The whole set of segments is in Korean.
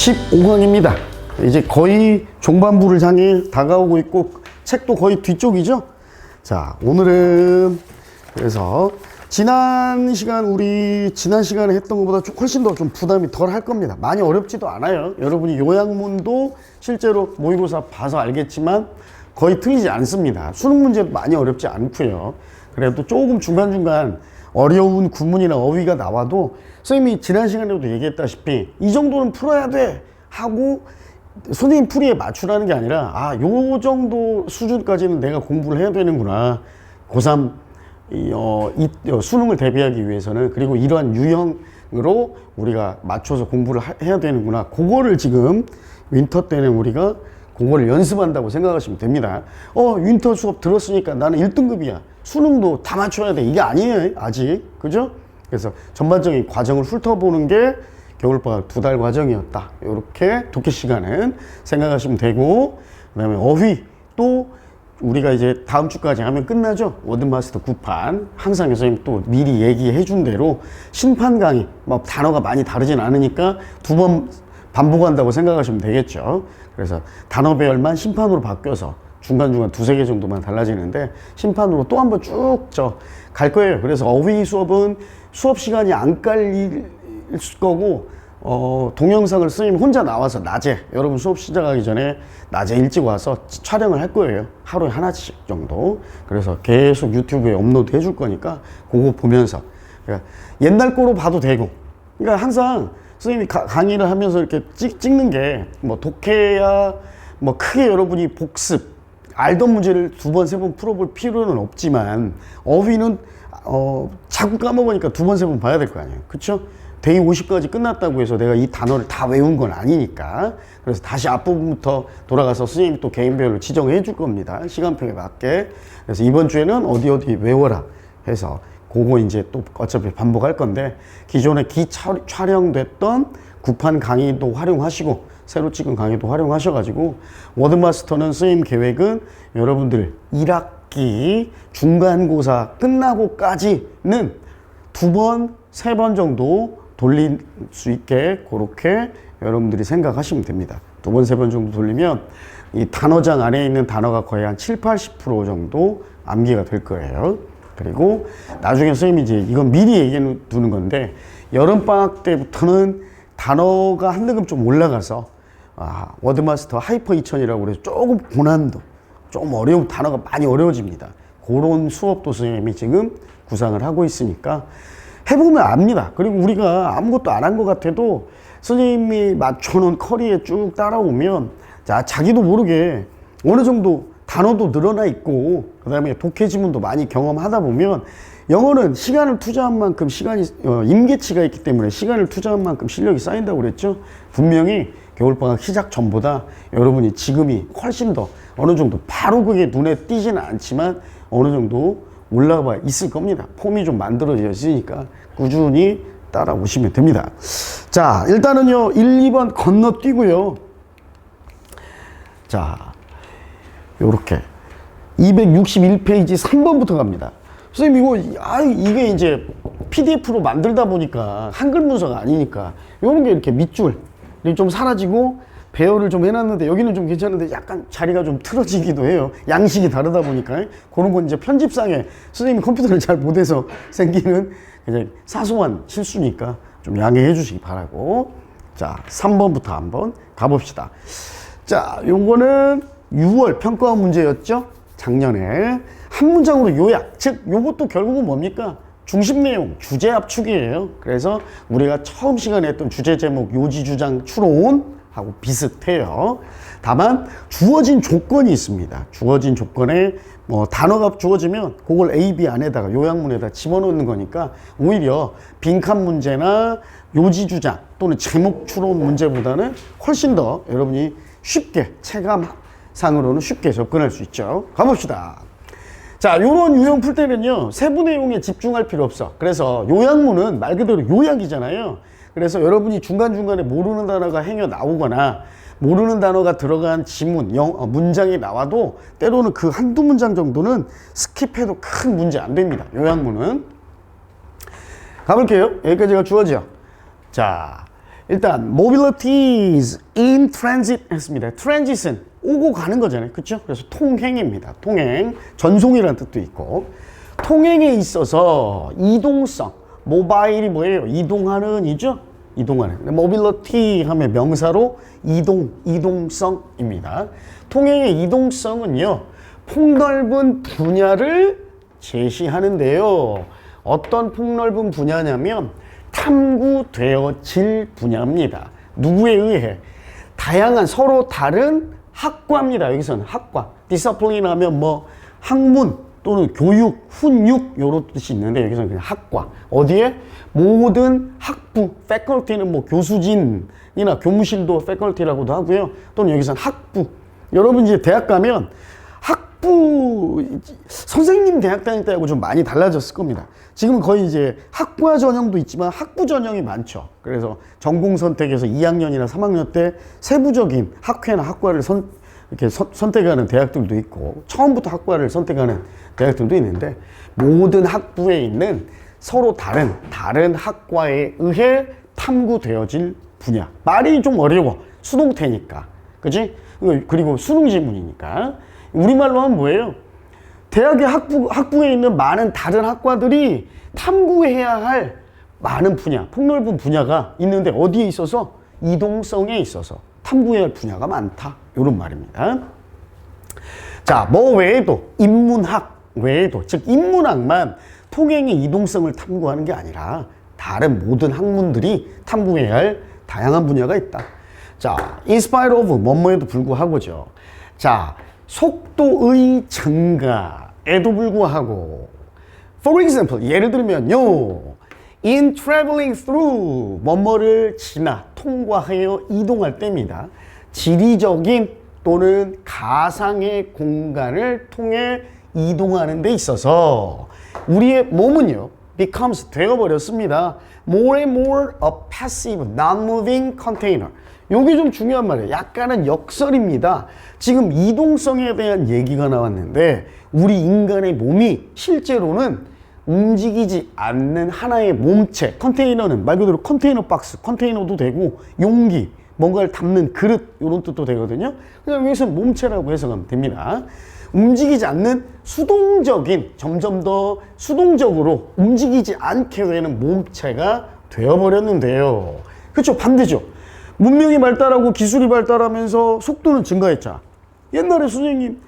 15강입니다. 이제 거의 종반부를 향해 다가오고 있고 책도 거의 뒤쪽이죠. 자, 오늘은 그래서 지난 시간에 했던 것보다 훨씬 더 좀 부담이 덜 할 겁니다. 많이 어렵지도 않아요. 여러분이 요약문도 실제로 모의고사 봐서 알겠지만 거의 틀리지 않습니다. 수능 문제도 많이 어렵지 않고요. 그래도 조금 중간중간 어려운 구문이나 어휘가 나와도 선생님이 지난 시간에도 얘기했다시피 이 정도는 풀어야 돼 하고 선생님 풀이에 맞추라는 게 아니라 요 정도 수준까지는 내가 공부를 해야 되는구나. 고3 수능을 대비하기 위해서는, 그리고 이러한 유형으로 우리가 맞춰서 공부를 해야 되는구나. 그거를 지금 윈터 때는 우리가 그거를 연습한다고 생각하시면 됩니다. 윈터 수업 들었으니까 나는 1등급이야. 수능도 다 맞춰야 돼. 이게 아니에요, 아직. 그죠? 그래서 전반적인 과정을 훑어보는 게 겨울방학 2달 과정이었다. 이렇게 독해 시간은 생각하시면 되고, 그 다음에 어휘 또 우리가 이제 다음 주까지 하면 끝나죠. 워드마스터 9판. 항상 선생님 또 미리 얘기해 준 대로 심판 강의, 뭐 단어가 많이 다르진 않으니까 2번 반복한다고 생각하시면 되겠죠. 그래서 단어 배열만 심판으로 바뀌어서 중간중간 2-3개 정도만 달라지는데 심판으로 또 한번 쭉 갈 거예요. 그래서 어휘 수업은 수업 시간이 안 깔릴 거고, 동영상을 선생님 혼자 나와서 낮에, 여러분 수업 시작하기 전에 낮에 일찍 와서 촬영을 할 거예요. 하루에 하나씩 정도. 그래서 계속 유튜브에 업로드 해줄 거니까 그거 보면서, 그러니까 옛날 거로 봐도 되고, 그러니까 항상 선생님이 강의를 하면서 이렇게 찍는 게 뭐 독해야 뭐 크게 여러분이 복습 알던 문제를 2번, 3번 풀어볼 필요는 없지만, 어휘는 자꾸 까먹으니까 2번, 3번 봐야 될 거 아니에요. 그쵸? 데이 50까지 끝났다고 해서 내가 이 단어를 다 외운 건 아니니까. 그래서 다시 앞부분부터 돌아가서 선생님이 또 개인별로 지정해 줄 겁니다. 시간표에 맞게. 그래서 이번 주에는 어디 외워라 해서 그거 이제 또 어차피 반복할 건데, 기존에 촬영됐던 구판 강의도 활용하시고 새로 찍은 강의도 활용하셔가지고, 워드마스터는 선생님 계획은 여러분들 1학기 중간고사 끝나고까지는 2번, 3번 정도 돌릴 수 있게 그렇게 여러분들이 생각하시면 됩니다. 2번, 3번 정도 돌리면 이 단어장 안에 있는 단어가 거의 한 70-80% 정도 암기가 될 거예요. 그리고 나중에 선생님이 이제 이건 미리 얘기해 두는 건데, 여름방학 때부터는 단어가 한 등급 좀 올라가서 워드마스터 하이퍼 2000이라고 그래서 조금 고난도, 좀 어려운 단어가 많이 어려워집니다. 그런 수업도 선생님이 지금 구상을 하고 있으니까 해보면 압니다. 그리고 우리가 아무것도 안 한 것 같아도 선생님이 맞춰놓은 커리에 쭉 따라오면 자기도 모르게 어느 정도 단어도 늘어나 있고, 그 다음에 독해 지문도 많이 경험하다 보면 영어는 시간을 투자한 만큼 임계치가 있기 때문에 시간을 투자한 만큼 실력이 쌓인다고 그랬죠. 분명히 겨울방학 시작 전보다 여러분이 지금이 훨씬 더 어느 정도 바로 그게 눈에 띄지는 않지만 어느 정도 올라가 있을 겁니다. 폼이 좀 만들어져 있으니까 꾸준히 따라오시면 됩니다. 자, 일단은요 1, 2번 건너뛰고요. 자, 요렇게 261페이지 3번부터 갑니다. 선생님 이게 이제 PDF로 만들다 보니까 한글 문서가 아니니까 요런 게 이렇게 밑줄 좀 사라지고 배열을 좀 해놨는데 여기는 좀 괜찮은데 약간 자리가 좀 틀어지기도 해요. 양식이 다르다 보니까. 그런 건 이제 편집상에 선생님이 컴퓨터를 잘 못해서 생기는 그냥 사소한 실수니까 좀 양해해 주시기 바라고. 자, 3번부터 한번 가봅시다. 자, 요거는 6월 평가원 문제였죠. 작년에 한 문장으로 요약, 즉 요것도 결국은 뭡니까? 중심 내용, 주제 압축이에요. 그래서 우리가 처음 시간에 했던 주제 제목 요지주장 추론하고 비슷해요. 다만 주어진 조건이 있습니다. 주어진 조건에 뭐 단어가 주어지면 그걸 A, B 안에다가 요약문에다 집어넣는 거니까 오히려 빈칸 문제나 요지주장 또는 제목 추론 문제보다는 훨씬 더 여러분이 쉽게 체감상으로는 쉽게 접근할 수 있죠. 가봅시다. 자, 요런 유형 풀 때는요 세부 내용에 집중할 필요 없어. 그래서 요약문은 말 그대로 요약이잖아요. 그래서 여러분이 중간중간에 모르는 단어가 행여 나오거나 모르는 단어가 들어간 지문, 문장이 나와도 때로는 그 한두 문장 정도는 스킵해도 큰 문제 안 됩니다. 요약문은. 가볼게요. 여기까지가 주어져. 자, 일단 mobilities in transit 했습니다. transit은 오고 가는 거잖아요. 그렇죠? 그래서 통행입니다. 통행, 전송이라는 뜻도 있고 통행에 있어서 이동성, 모바일이 뭐예요? 이동하는 이죠? 이동하는. mobility 하면 명사로 이동성입니다. 통행의 이동성은요, 폭넓은 분야를 제시하는데요. 어떤 폭넓은 분야냐면 탐구되어질 분야입니다. 누구에 의해? 다양한 서로 다른 학과입니다. 여기서는 학과. discipline 하면 뭐 학문 또는 교육, 훈육 이런 뜻이 있는데 여기서는 그냥 학과. 어디에? 모든 학부, faculty는 뭐 교수진이나 교무실도 faculty라고도 하고요. 또는 여기서는 학부. 여러분 이제 대학 가면 선생님 대학 다닐 때하고 좀 많이 달라졌을 겁니다. 지금은 거의 이제 학과 전형도 있지만 학부 전형이 많죠. 그래서 전공 선택에서 2학년이나 3학년 때 세부적인 학회나 학과를 선택하는 대학들도 있고 처음부터 학과를 선택하는 대학들도 있는데 모든 학부에 있는 서로 다른 학과에 의해 탐구되어질 분야. 말이 좀 어려워. 수동태니까. 그치? 그리고 수능 지문이니까. 우리말로 하면 뭐예요? 대학의 학부에 있는 많은 다른 학과들이 탐구해야 할 많은 분야, 폭넓은 분야가 있는데 어디에 있어서? 이동성에 있어서 탐구해야 할 분야가 많다. 이런 말입니다. 자, 뭐 외에도 인문학 외에도, 즉 인문학만 통행의 이동성을 탐구하는 게 아니라 다른 모든 학문들이 탐구해야 할 다양한 분야가 있다. 자, in spite of 뭐뭐에도 불구하고죠. 자, 속도의 증가에도 불구하고 for example, 예를 들면요, in traveling through 뭐뭐를 지나 통과하여 이동할 때입니다. 지리적인 또는 가상의 공간을 통해 이동하는 데 있어서 우리의 몸은요 becomes 되어버렸습니다. more and more a passive, non-moving container. 요게 좀 중요한 말이에요. 약간은 역설입니다. 지금 이동성에 대한 얘기가 나왔는데 우리 인간의 몸이 실제로는 움직이지 않는 하나의 몸체, 컨테이너는 말 그대로 컨테이너 박스, 컨테이너도 되고 용기, 뭔가를 담는 그릇 이런 뜻도 되거든요. 그냥 여기서 몸체라고 해석하면 됩니다. 움직이지 않는 수동적인, 점점 더 수동적으로 움직이지 않게 되는 몸체가 되어버렸는데요. 그렇죠? 반대죠. 문명이 발달하고 기술이 발달하면서 속도는 증가했잖아. 옛날에 선생님,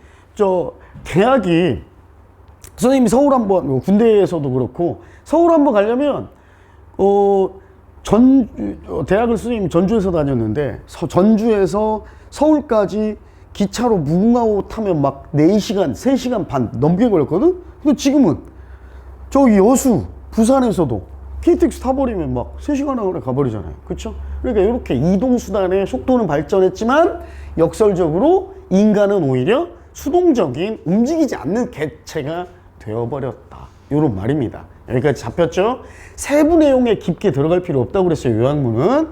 선생님이 서울 한번, 군대에서도 그렇고, 서울 한번 가려면, 대학을 선생님이 전주에서 다녔는데, 전주에서 서울까지 기차로 무궁화호 타면 막 4시간, 3시간 반 넘게 걸렸거든? 근데 지금은 저기 여수, 부산에서도 KTX 타버리면 막 3시간 안에 가버리잖아요. 그쵸? 그러니까 이렇게 이동수단의 속도는 발전했지만 역설적으로 인간은 오히려 수동적인 움직이지 않는 개체가 되어버렸다. 이런 말입니다. 여기까지 잡혔죠? 세부 내용에 깊게 들어갈 필요 없다고 그랬어요. 요약문은.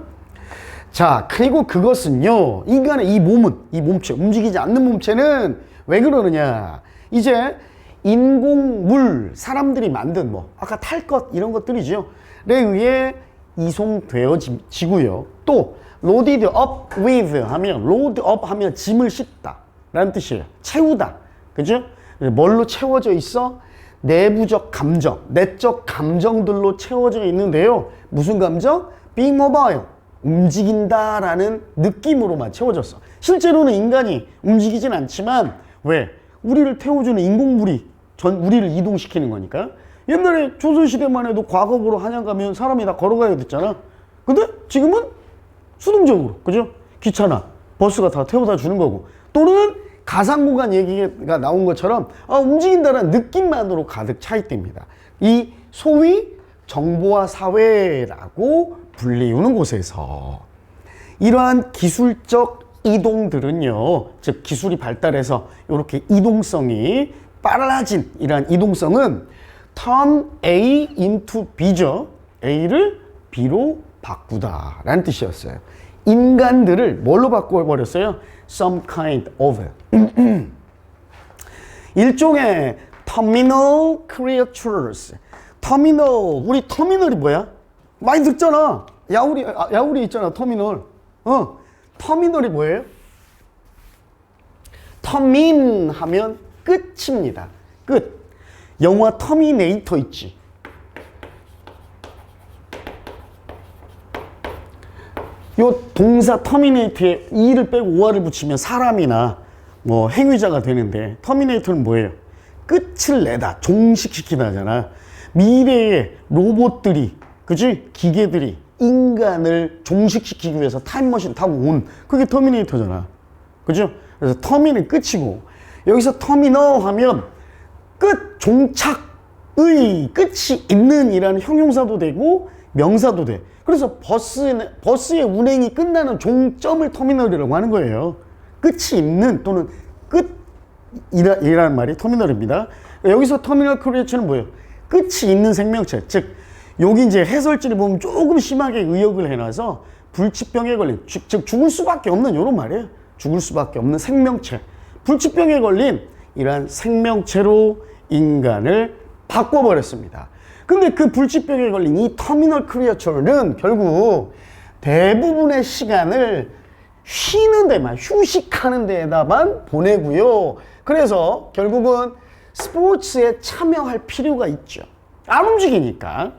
자, 그리고 그것은요, 인간의 이 몸체, 움직이지 않는 몸체는 왜 그러느냐. 이제 인공물, 사람들이 만든 아까 탈 것, 이런 것들이죠. 에 의해 이송되어지고요. 또, loaded up with 하면, load up 하면 짐을 싣다. 라는 뜻이에요. 채우다. 그죠? 뭘로 채워져 있어? 내부적 감정, 내적 감정들로 채워져 있는데요. 무슨 감정? being mobile. 움직인다라는 느낌으로만 채워졌어. 실제로는 인간이 움직이진 않지만 왜? 우리를 태워주는 인공물이 우리를 이동시키는 거니까. 옛날에 조선시대만 해도 과거로 한양 가면 사람이 다 걸어가야 됐잖아. 근데 지금은 수동적으로, 그죠? 기차나 버스가 다 태워다 주는 거고, 또는 가상공간 얘기가 나온 것처럼 움직인다는 느낌만으로 가득 차 있답니다. 이 소위 정보화 사회라고 불리우는 곳에서 이러한 기술적 이동들은요, 즉 기술이 발달해서 이렇게 이동성이 빨라진 이러한 이동성은 turn A into B죠. A를 B로 바꾸다 라는 뜻이었어요. 인간들을 뭘로 바꿔버렸어요? Some kind of 일종의 terminal creatures. 터미널, 우리 터미널이 뭐야? 많이 듣잖아. 야우리 있잖아, 터미널. 터미널이 뭐예요? 터민 하면 끝입니다. 끝. 영화 터미네이터 있지. 요 동사 터미네이터에 E를 빼고 OR을 붙이면 사람이나 뭐 행위자가 되는데, 터미네이터는 뭐예요? 끝을 내다, 종식시키다잖아. 미래의 로봇들이, 그치? 기계들이 인간을 종식시키기 위해서 타임머신 타고 온, 그게 터미네이터잖아. 그죠? 그래서 터미는 끝이고, 여기서 터미너 하면 끝, 종착의 끝이 있는 이라는 형용사도 되고 명사도 돼. 그래서 버스의 운행이 끝나는 종점을 터미널이라고 하는 거예요. 끝이 있는 또는 끝이라는 말이 터미널입니다. 여기서 터미널 크리에이처는 뭐예요? 끝이 있는 생명체. 즉 여기 이제 해설지를 보면 조금 심하게 의역을 해놔서 불치병에 걸린, 즉 죽을 수밖에 없는, 이런 말이에요. 죽을 수밖에 없는 생명체, 불치병에 걸린 이러한 생명체로 인간을 바꿔버렸습니다. 근데 그 불치병에 걸린 이 터미널 크리어처는 결국 대부분의 시간을 쉬는 데만, 휴식하는 데에다만 보내고요. 그래서 결국은 스포츠에 참여할 필요가 있죠. 안 움직이니까.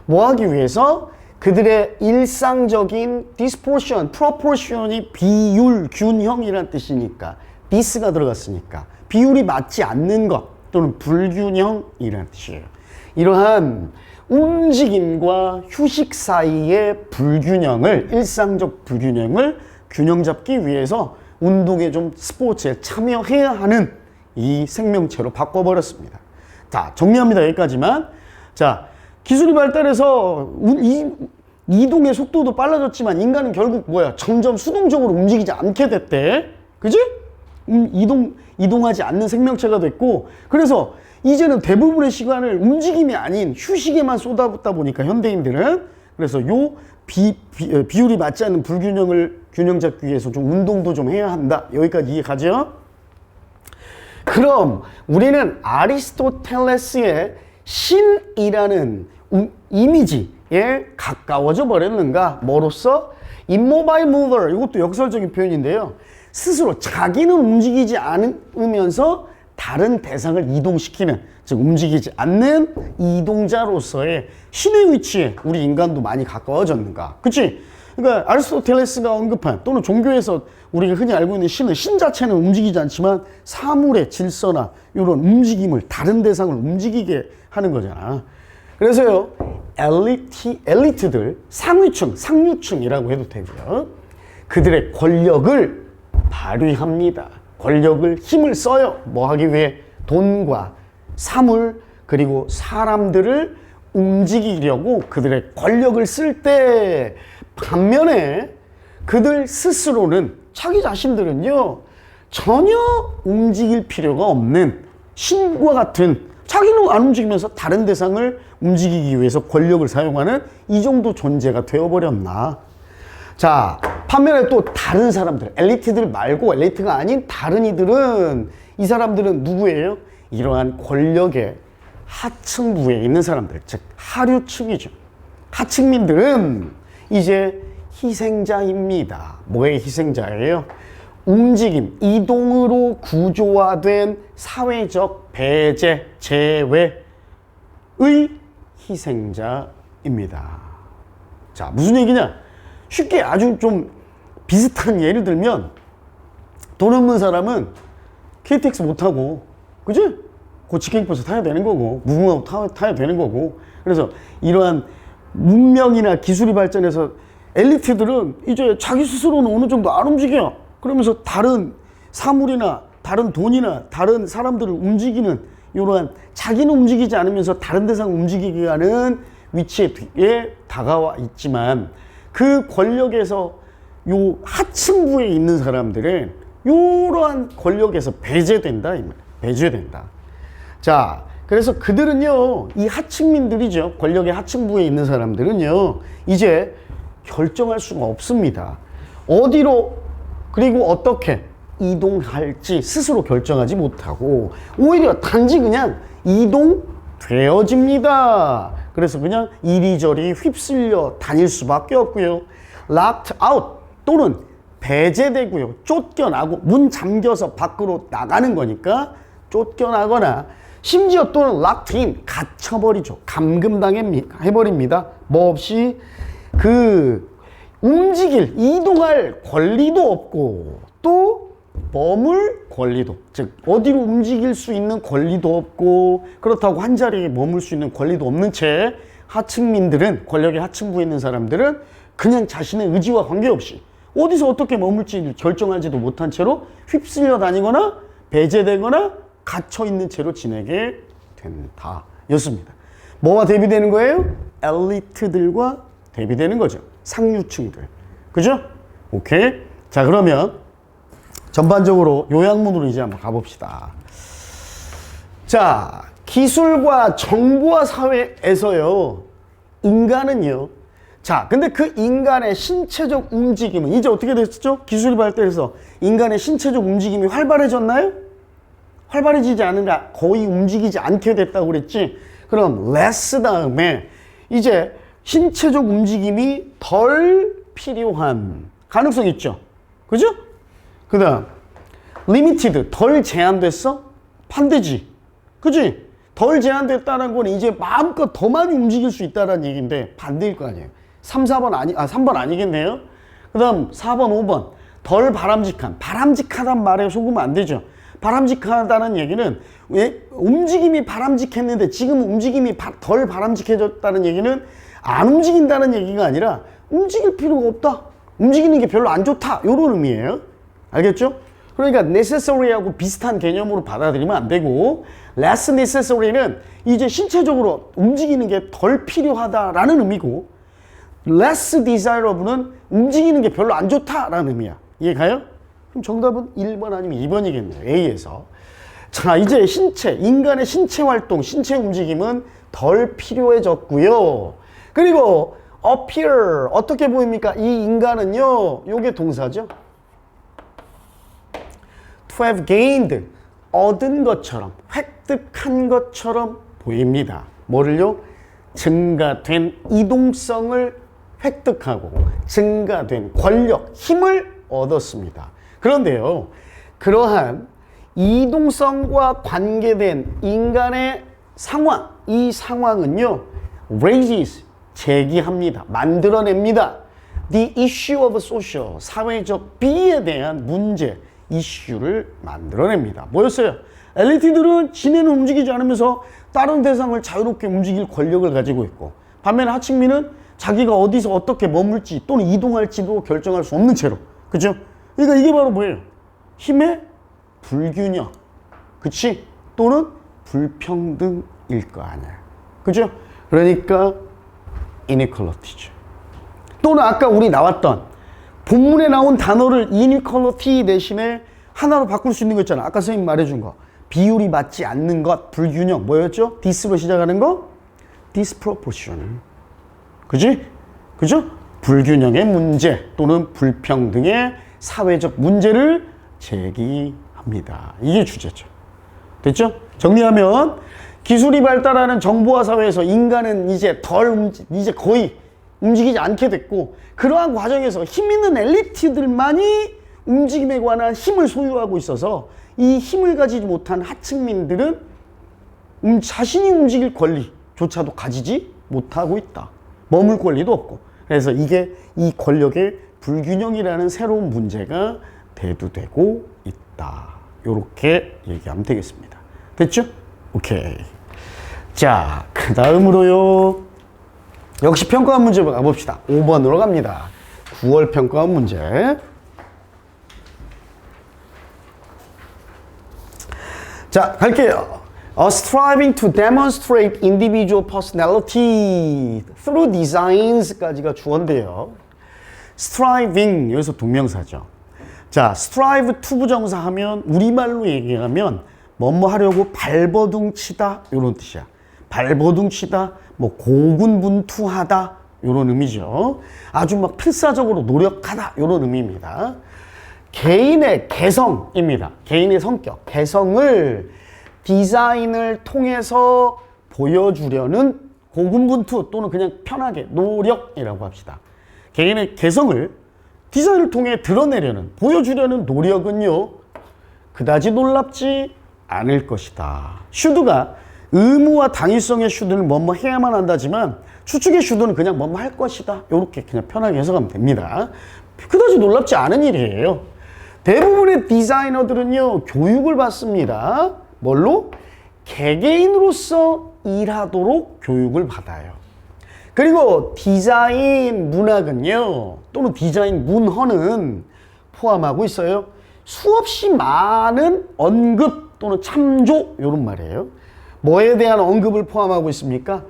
뭐 하기 위해서? 그들의 일상적인 디스포션, 프로포션이 비율, 균형이란 뜻이니까, 디스가 들어갔으니까 비율이 맞지 않는 것 또는 불균형이라는 뜻이에요. 이러한 움직임과 휴식 사이의 불균형을, 일상적 불균형을 균형 잡기 위해서 운동에 좀, 스포츠에 참여해야 하는 이 생명체로 바꿔버렸습니다. 자, 정리합니다. 여기까지만. 자, 기술이 발달해서 이동의 속도도 빨라졌지만 인간은 결국 뭐야? 점점 수동적으로 움직이지 않게 됐대. 그지? 이동하지 않는 생명체가 됐고, 그래서 이제는 대부분의 시간을 움직임이 아닌 휴식에만 쏟아붓다 보니까 현대인들은, 그래서 요 비율이 맞지 않는 불균형을 균형 잡기 위해서 좀 운동도 좀 해야 한다. 여기까지 이해 가죠? 그럼 우리는 아리스토텔레스의 신이라는 이미지에 가까워져 버렸는가? 뭐로써? Immobile mover, 이것도 역설적인 표현인데요. 스스로 자기는 움직이지 않으면서 다른 대상을 이동시키는, 즉 움직이지 않는 이동자로서의 신의 위치에 우리 인간도 많이 가까워졌는가? 그치? 그러니까 아리스토텔레스가 언급한, 또는 종교에서 우리가 흔히 알고 있는 신은, 신 자체는 움직이지 않지만 사물의 질서나 이런 움직임을, 다른 대상을 움직이게 하는 거잖아. 그래서요, 엘리트들, 상류층이라고 해도 되고요. 그들의 권력을 발휘합니다. 권력을, 힘을 써요. 뭐 하기 위해? 돈과 사물, 그리고 사람들을 움직이려고 그들의 권력을 쓸 때, 반면에 그들 스스로는, 자기 자신들은요, 전혀 움직일 필요가 없는 신과 같은, 자기는 안 움직이면서 다른 대상을 움직이기 위해서 권력을 사용하는 이 정도 존재가 되어버렸나. 자, 반면에 또 다른 사람들, 엘리트들 말고, 엘리트가 아닌 다른 이들은, 이 사람들은 누구예요? 이러한 권력의 하층부에 있는 사람들, 즉 하류층이죠. 하층민들은 이제 희생자입니다. 뭐의 희생자예요? 움직임, 이동으로 구조화된 사회적 배제, 재회의 희생자입니다. 자, 무슨 얘기냐? 쉽게 아주 좀 비슷한 예를 들면, 돈 없는 사람은 KTX 못 타고, 그지? 그 직행버스 타야 되는 거고, 무궁화호 타야 되는 거고. 그래서 이러한 문명이나 기술이 발전해서 엘리트들은 이제 자기 스스로는 어느 정도 안 움직여. 그러면서 다른 사물이나 다른 돈이나 다른 사람들을 움직이는, 이러한 자기는 움직이지 않으면서 다른 대상을 움직이게 하는 위치에 다가와 있지만, 그 권력에서 요 하층부에 있는 사람들은 이러한 권력에서 배제된다, 이 말. 배제된다. 자, 그래서 그들은요, 이 하층민들이죠. 권력의 하층부에 있는 사람들은요, 이제 결정할 수가 없습니다. 어디로, 그리고 어떻게 이동할지 스스로 결정하지 못하고, 오히려 단지 그냥 이동되어집니다. 그래서 그냥 이리저리 휩쓸려 다닐 수밖에 없고요. locked out 또는 배제되고요. 쫓겨나고 문 잠겨서 밖으로 나가는 거니까 쫓겨나거나 심지어 또는 locked in 갇혀버리죠. 감금당해버립니다. 뭐 없이 이동할 권리도 없고 또 머물 권리도, 즉 어디로 움직일 수 있는 권리도 없고 그렇다고 한 자리에 머물 수 있는 권리도 없는 채 하층민들은, 권력의 하층부에 있는 사람들은 그냥 자신의 의지와 관계없이 어디서 어떻게 머물지 결정하지도 못한 채로 휩쓸려 다니거나 배제되거나 갇혀있는 채로 지내게 된다 였습니다. 뭐와 대비되는 거예요? 엘리트들과 대비되는 거죠. 상류층들. 그죠? 오케이. 자, 그러면 전반적으로 요약문으로 이제 한번 가봅시다. 자, 기술과 정보화 사회에서요, 인간은요, 자, 근데 그 인간의 신체적 움직임은 이제 어떻게 됐죠? 기술이 발달해서 인간의 신체적 움직임이 활발해졌나요? 활발해지지 않으라 거의 움직이지 않게 됐다고 그랬지? 그럼 less 다음에 이제 신체적 움직임이 덜 필요한 가능성이 있죠. 그죠? 그 다음 limited, 덜 제한됐어? 반대지. 그지? 덜 제한됐다는 건 이제 마음껏 더 많이 움직일 수 있다는 얘기인데 반대일 거 아니에요. 3, 4번 3번 아니겠네요. 그 다음 4번, 5번 덜 바람직한, 바람직하단 말에 속으면 안 되죠. 바람직하다는 얘기는 왜 움직임이 바람직했는데 지금 움직임이 덜 바람직해졌다는 얘기는 안 움직인다는 얘기가 아니라 움직일 필요가 없다, 움직이는 게 별로 안 좋다, 이런 의미예요. 알겠죠? 그러니까 necessary하고 비슷한 개념으로 받아들이면 안 되고 less necessary는 이제 신체적으로 움직이는 게 덜 필요하다라는 의미고 less desirable는 움직이는 게 별로 안 좋다라는 의미야. 이해가요? 그럼 정답은 1번 아니면 2번이겠네요. A에서. 자, 이제 인간의 신체 활동, 신체 움직임은 덜 필요해졌고요. 그리고 appear, 어떻게 보입니까? 이 인간은요, 요게 동사죠. to have gained, 얻은 것처럼, 획득한 것처럼 보입니다. 뭐를요? 증가된 이동성을 획득하고 증가된 권력, 힘을 얻었습니다. 그런데요, 그러한 이동성과 관계된 인간의 상황, 이 상황은요, raises, 제기합니다. 만들어냅니다. The issue of social, 사회적 비에 대한 문제, 이슈를 만들어냅니다. 뭐였어요? 엘리트들은 지네는 움직이지 않으면서 다른 대상을 자유롭게 움직일 권력을 가지고 있고, 반면에 하층민은 자기가 어디서 어떻게 머물지 또는 이동할지도 결정할 수 없는 채로. 그죠? 그러니까 이게 바로 뭐예요? 힘의 불균형. 그치? 또는 불평등일 거 아니야. 그죠? 그러니까 inequality죠. 또는 아까 우리 나왔던 본문에 나온 단어를 inequality 대신에 하나로 바꿀 수 있는 거 있잖아. 아까 선생님 말해준 거. 비율이 맞지 않는 것, 불균형. 뭐였죠? dis로 시작하는 거? disproportion. 그지? 그죠? 불균형의 문제 또는 불평등의 사회적 문제를 제기합니다. 이게 주제죠. 됐죠? 정리하면 기술이 발달하는 정보화 사회에서 인간은 이제 이제 거의 움직이지 않게 됐고, 그러한 과정에서 힘 있는 엘리트들만이 움직임에 관한 힘을 소유하고 있어서 이 힘을 가지지 못한 하층민들은 자신이 움직일 권리조차도 가지지 못하고 있다. 머물 권리도 없고. 그래서 이게 이 권력의 불균형이라는 새로운 문제가 대두되고 있다. 요렇게 얘기하면 되겠습니다. 됐죠? 오케이. 자, 그 다음으로요. 역시 평가원 문제 가봅시다. 5번으로 갑니다. 9월 평가원 문제. 자, 갈게요. Striving to demonstrate individual personality through designs까지가 주어인데요. striving, 여기서 동명사죠. 자, strive to 부정사 하면 우리말로 얘기하면 뭐뭐 하려고 발버둥치다 이런 뜻이야. 발버둥치다, 뭐 고군분투하다 이런 의미죠. 아주 막 필사적으로 노력하다 이런 의미입니다. 개인의 개성입니다. 개인의 성격, 개성을 디자인을 통해서 보여주려는 고군분투 또는 그냥 편하게 노력이라고 합시다. 개인의 개성을 디자인을 통해 드러내려는, 보여주려는 노력은요, 그다지 놀랍지 않을 것이다. should가 의무와 당위성의 should는 뭐뭐 해야만 한다지만 추측의 should는 그냥 뭐뭐 할 것이다. 이렇게 그냥 편하게 해석하면 됩니다. 그다지 놀랍지 않은 일이에요. 대부분의 디자이너들은요, 교육을 받습니다. 뭘로? 개개인으로서 일하도록 교육을 받아요. 그리고 디자인 문학은요, 또는 디자인 문헌은 포함하고 있어요. 수없이 많은 언급 또는 참조, 이런 말이에요. 뭐에 대한 언급을 포함하고 있습니까?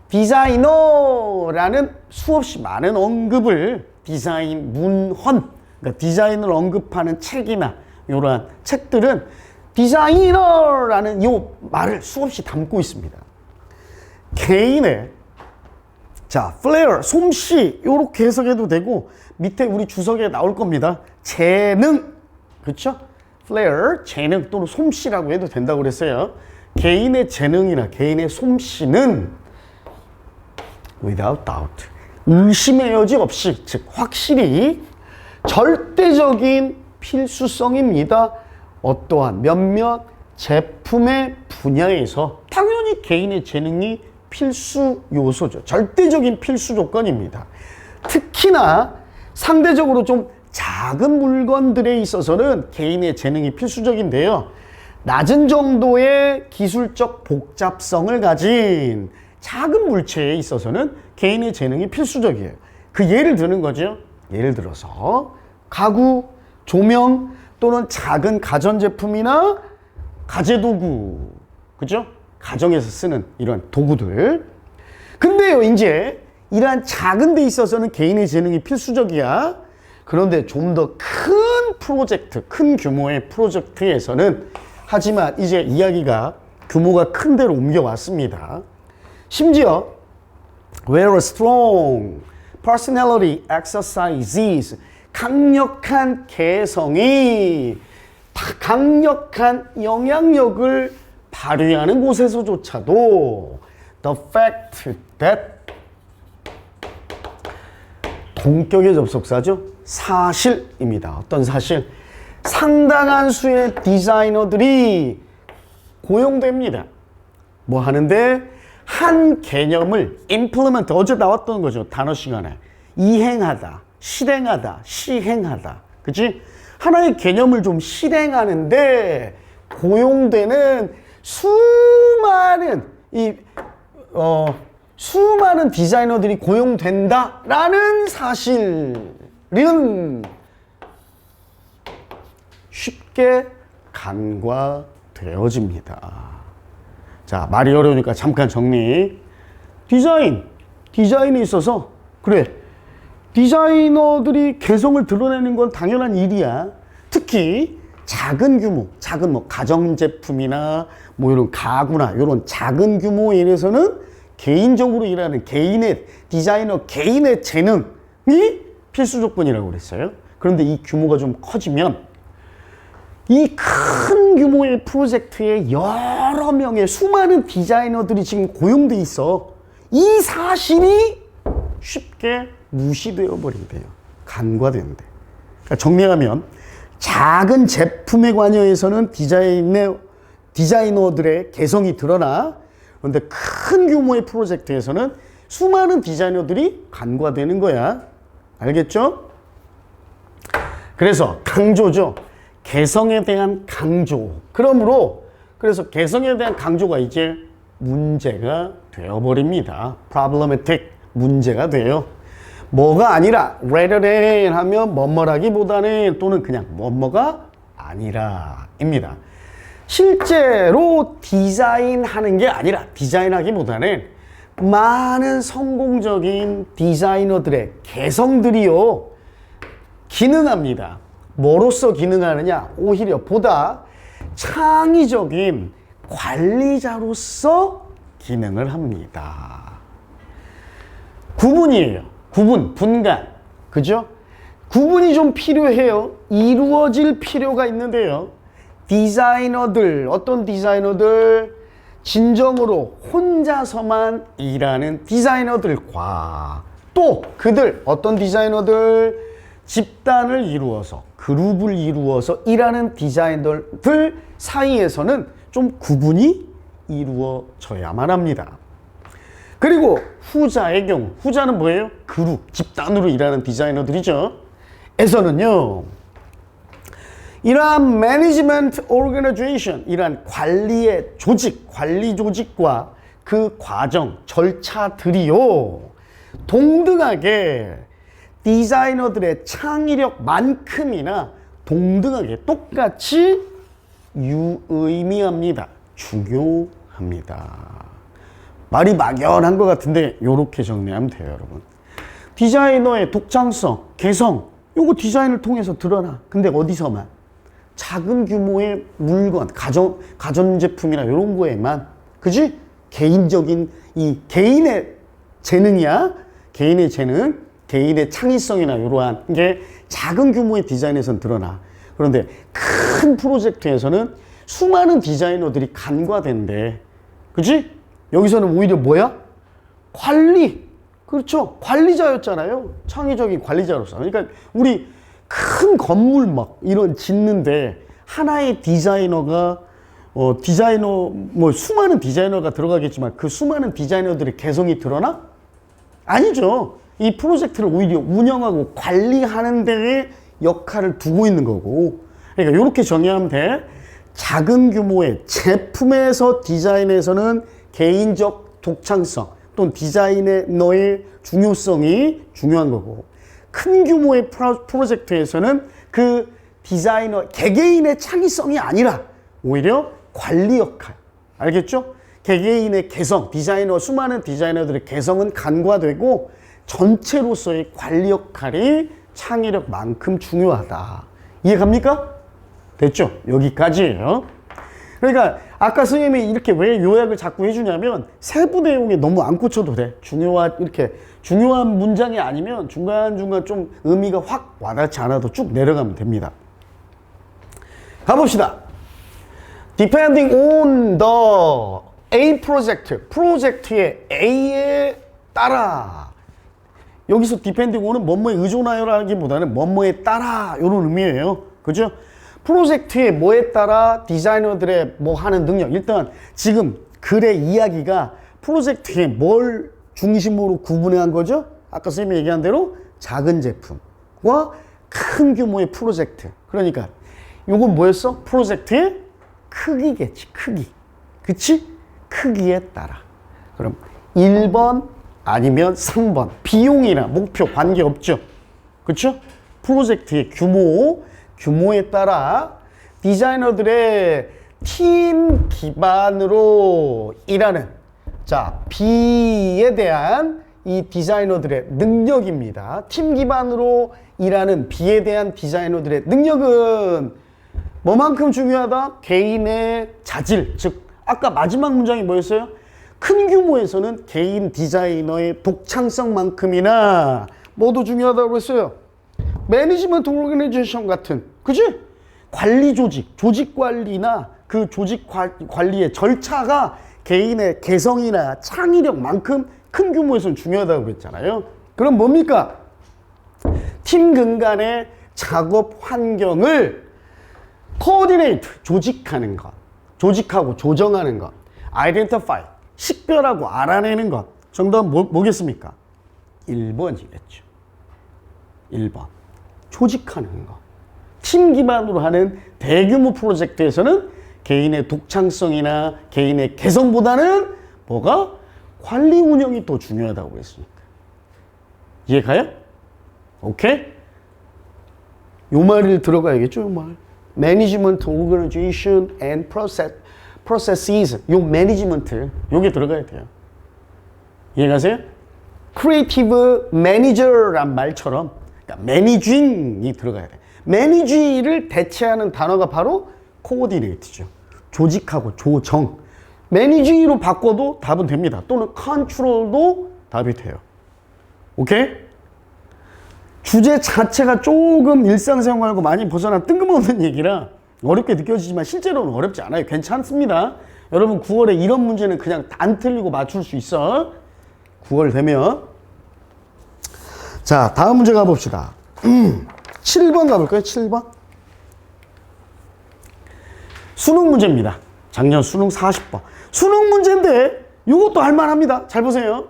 디자이너라는 수없이 많은 언급을 디자인 문헌, 그러니까 디자인을 언급하는 책이나 이러한 책들은 디자이너라는 이 말을 수없이 담고 있습니다. 개인의 플레어, 솜씨 이렇게 해석해도 되고 밑에 우리 주석에 나올 겁니다. 재능, 그렇죠? 플레어, 재능 또는 솜씨라고 해도 된다고 그랬어요. 개인의 재능이나 개인의 솜씨는 without doubt, 의심의 여지 없이, 즉 확실히 절대적인 필수성입니다. 어떠한 몇몇 제품의 분야에서 당연히 개인의 재능이 필수 요소죠. 절대적인 필수 조건입니다. 특히나 상대적으로 좀 작은 물건들에 있어서는 개인의 재능이 필수적인데요. 낮은 정도의 기술적 복잡성을 가진 작은 물체에 있어서는 개인의 재능이 필수적이에요. 그 예를 드는 거죠. 예를 들어서 가구, 조명 또는 작은 가전제품이나 가재도구, 그죠? 가정에서 쓰는 이런 도구들. 근데요, 이제 이러한 작은 데 있어서는 개인의 재능이 필수적이야. 그런데 좀 더 큰 프로젝트, 큰 규모의 프로젝트에서는, 하지만 이제 이야기가 규모가 큰 데로 옮겨왔습니다. 심지어 where a strong personality exercises, 강력한 개성이 강력한 영향력을 발휘하는 곳에서조차도 the fact that, 동격의 접속사죠. 사실입니다. 어떤 사실? 상당한 수의 디자이너들이 고용됩니다. 뭐 하는데? 한 개념을 implement, 어제 나왔던 거죠. 단어 시간에. 이행하다, 실행하다, 시행하다. 그치? 하나의 개념을 좀 실행하는데 고용되는 수많은 디자이너들이 고용된다라는 사실은 쉽게 간과되어집니다. 자, 말이 어려우니까 잠깐 정리. 디자인에 있어서, 그래, 디자이너들이 개성을 드러내는 건 당연한 일이야. 특히 작은 규모, 작은 뭐 가전제품이나 뭐 이런 가구나 이런 작은 규모에 대해서는 개인적으로 일하는 개인의 디자이너, 개인의 재능이 필수 조건이라고 그랬어요. 그런데 이 규모가 좀 커지면 이 큰 규모의 프로젝트에 여러 명의 수많은 디자이너들이 지금 고용돼 있어. 이 사실이 쉽게 무시되어 버린대요. 간과된대. 그러니까 정리하면 작은 제품에 관여해서는 디자이너들의 개성이 드러나. 그런데 큰 규모의 프로젝트에서는 수많은 디자이너들이 간과되는 거야. 알겠죠? 그래서 강조죠. 개성에 대한 강조. 그래서 개성에 대한 강조가 이제 문제가 되어버립니다. problematic, 문제가 돼요. 뭐가 아니라 rather than 하면 뭐뭐라기보다는, 또는 그냥 뭐뭐가 아니라입니다. 실제로 디자인하는 게 아니라, 디자인하기보다는 많은 성공적인 디자이너들의 개성들이요, 기능합니다. 뭐로서 기능하느냐? 오히려 보다 창의적인 관리자로서 기능을 합니다. 구분이에요. 분간. 그죠? 구분이 좀 필요해요. 이루어질 필요가 있는데요. 어떤 디자이너들, 진정으로 혼자서만 일하는 디자이너들과 또 그들 어떤 디자이너들 집단을 이루어서 그룹을 이루어서 일하는 디자이너들 사이에서는 좀 구분이 이루어져야만 합니다. 그리고 후자의 경우, 후자는 뭐예요? 그룹, 집단으로 일하는 디자이너들이죠. 에서는요, 이러한 매니지먼트 오르가나이제이션, 이러한 관리의 조직, 관리 조직과 그 과정, 절차들이요, 동등하게 디자이너들의 창의력만큼이나 동등하게 똑같이 유의미합니다. 중요합니다. 말이 막연한 것 같은데 이렇게 정리하면 돼요, 여러분. 디자이너의 독창성, 개성, 요거 디자인을 통해서 드러나. 근데 어디서만? 작은 규모의 물건, 가전제품이나 이런 거에만, 그지? 개인적인, 이 개인의 재능이야. 개인의 재능, 개인의 창의성이나 이러한 게 작은 규모의 디자인에서는 드러나. 그런데 큰 프로젝트에서는 수많은 디자이너들이 간과된대. 그지? 여기서는 오히려 뭐야? 관리. 그렇죠. 관리자였잖아요. 창의적인 관리자로서. 그러니까 우리 큰 건물 막 이런 짓는데 하나의 디자이너가 수많은 디자이너가 들어가겠지만 그 수많은 디자이너들의 개성이 드러나? 아니죠. 이 프로젝트를 오히려 운영하고 관리하는 데에 역할을 두고 있는 거고. 그러니까 이렇게 정의하면 돼. 작은 규모의 제품에서 디자인에서는 개인적 독창성 또는 디자인의 너의 중요성이 중요한 거고, 큰 규모의 프로젝트에서는 그 디자이너 개개인의 창의성이 아니라 오히려 관리 역할, 알겠죠? 개개인의 개성, 수많은 디자이너들의 개성은 간과되고 전체로서의 관리 역할이 창의력만큼 중요하다. 이해갑니까? 됐죠? 여기까지예요. 그러니까 아까 선생님이 이렇게 왜 요약을 자꾸 해주냐면 세부 내용에 너무 안 꽂혀도 돼. 이렇게 중요한 문장이 아니면 중간중간 좀 의미가 확 와닿지 않아도 쭉 내려가면 됩니다. 가봅시다. Depending on the A project, 프로젝트의 A에 따라. 여기서 depending on은 뭐뭐에 의존하여라기보다는 뭐뭐에 따라 이런 의미예요. 그죠? 프로젝트의 뭐에 따라 디자이너들의 뭐 하는 능력. 일단 지금 글의 이야기가 프로젝트의 뭘 중심으로 구분한 거죠? 아까 선생님이 얘기한 대로 작은 제품과 큰 규모의 프로젝트. 그러니까 요건 뭐였어? 프로젝트의 크기겠지. 크기. 그치? 크기에 따라. 그럼 1번 아니면 3번. 비용이나 목표 관계없죠. 그쵸? 프로젝트의 규모에 따라 디자이너들의 팀 기반으로 일하는, 자, B에 대한 이 디자이너들의 능력입니다. 팀 기반으로 일하는 B에 대한 디자이너들의 능력은 뭐만큼 중요하다? 개인의 자질, 즉 아까 마지막 문장이 뭐였어요? 큰 규모에서는 개인 디자이너의 독창성만큼이나 뭐도 중요하다고 했어요? 매니지먼트 오르가나이제이션 같은, 그치? 관리 조직 관리나 그 조직 관리의 절차가 개인의 개성이나 창의력만큼 큰 규모에서는 중요하다고 그랬잖아요. 그럼 뭡니까? 팀 근간의 작업 환경을 코디네이트, 조직하는 것, 조직하고 조정하는 것, 아이덴티파이, 식별하고 알아내는 것. 정답은 뭐겠습니까? 1번이겠죠. 1번. 조직하는 것. 팀 기반으로 하는 대규모 프로젝트에서는 개인의 독창성이나 개인의 개성보다는 뭐가? 관리 운영이 더 중요하다고 그랬으니까. 이해가요? 오케이? 요 말을 들어가야겠죠, 요 말. Management, Organization and Processes. 요 매니지먼트, 요게 들어가야 돼요. 이해가세요? Creative Manager란 말처럼 그러니까 매니징이 들어가야 돼. 매니지를 대체하는 단어가 바로 코어디네이트죠. 조직하고 조정. 매니지로 바꿔도 답은 됩니다. 또는 컨트롤도 답이 돼요. 오케이? 주제 자체가 조금 일상생활과 많이 벗어난 뜬금없는 얘기라 어렵게 느껴지지만 실제로는 어렵지 않아요. 괜찮습니다. 여러분 9월에 이런 문제는 그냥 안 틀리고 맞출 수 있어. 9월 되면. 자, 다음 문제 가봅시다. 7번 가볼까요? 7번. 수능 문제입니다. 작년 수능 40번. 수능 문제인데 이것도 할만합니다. 잘 보세요.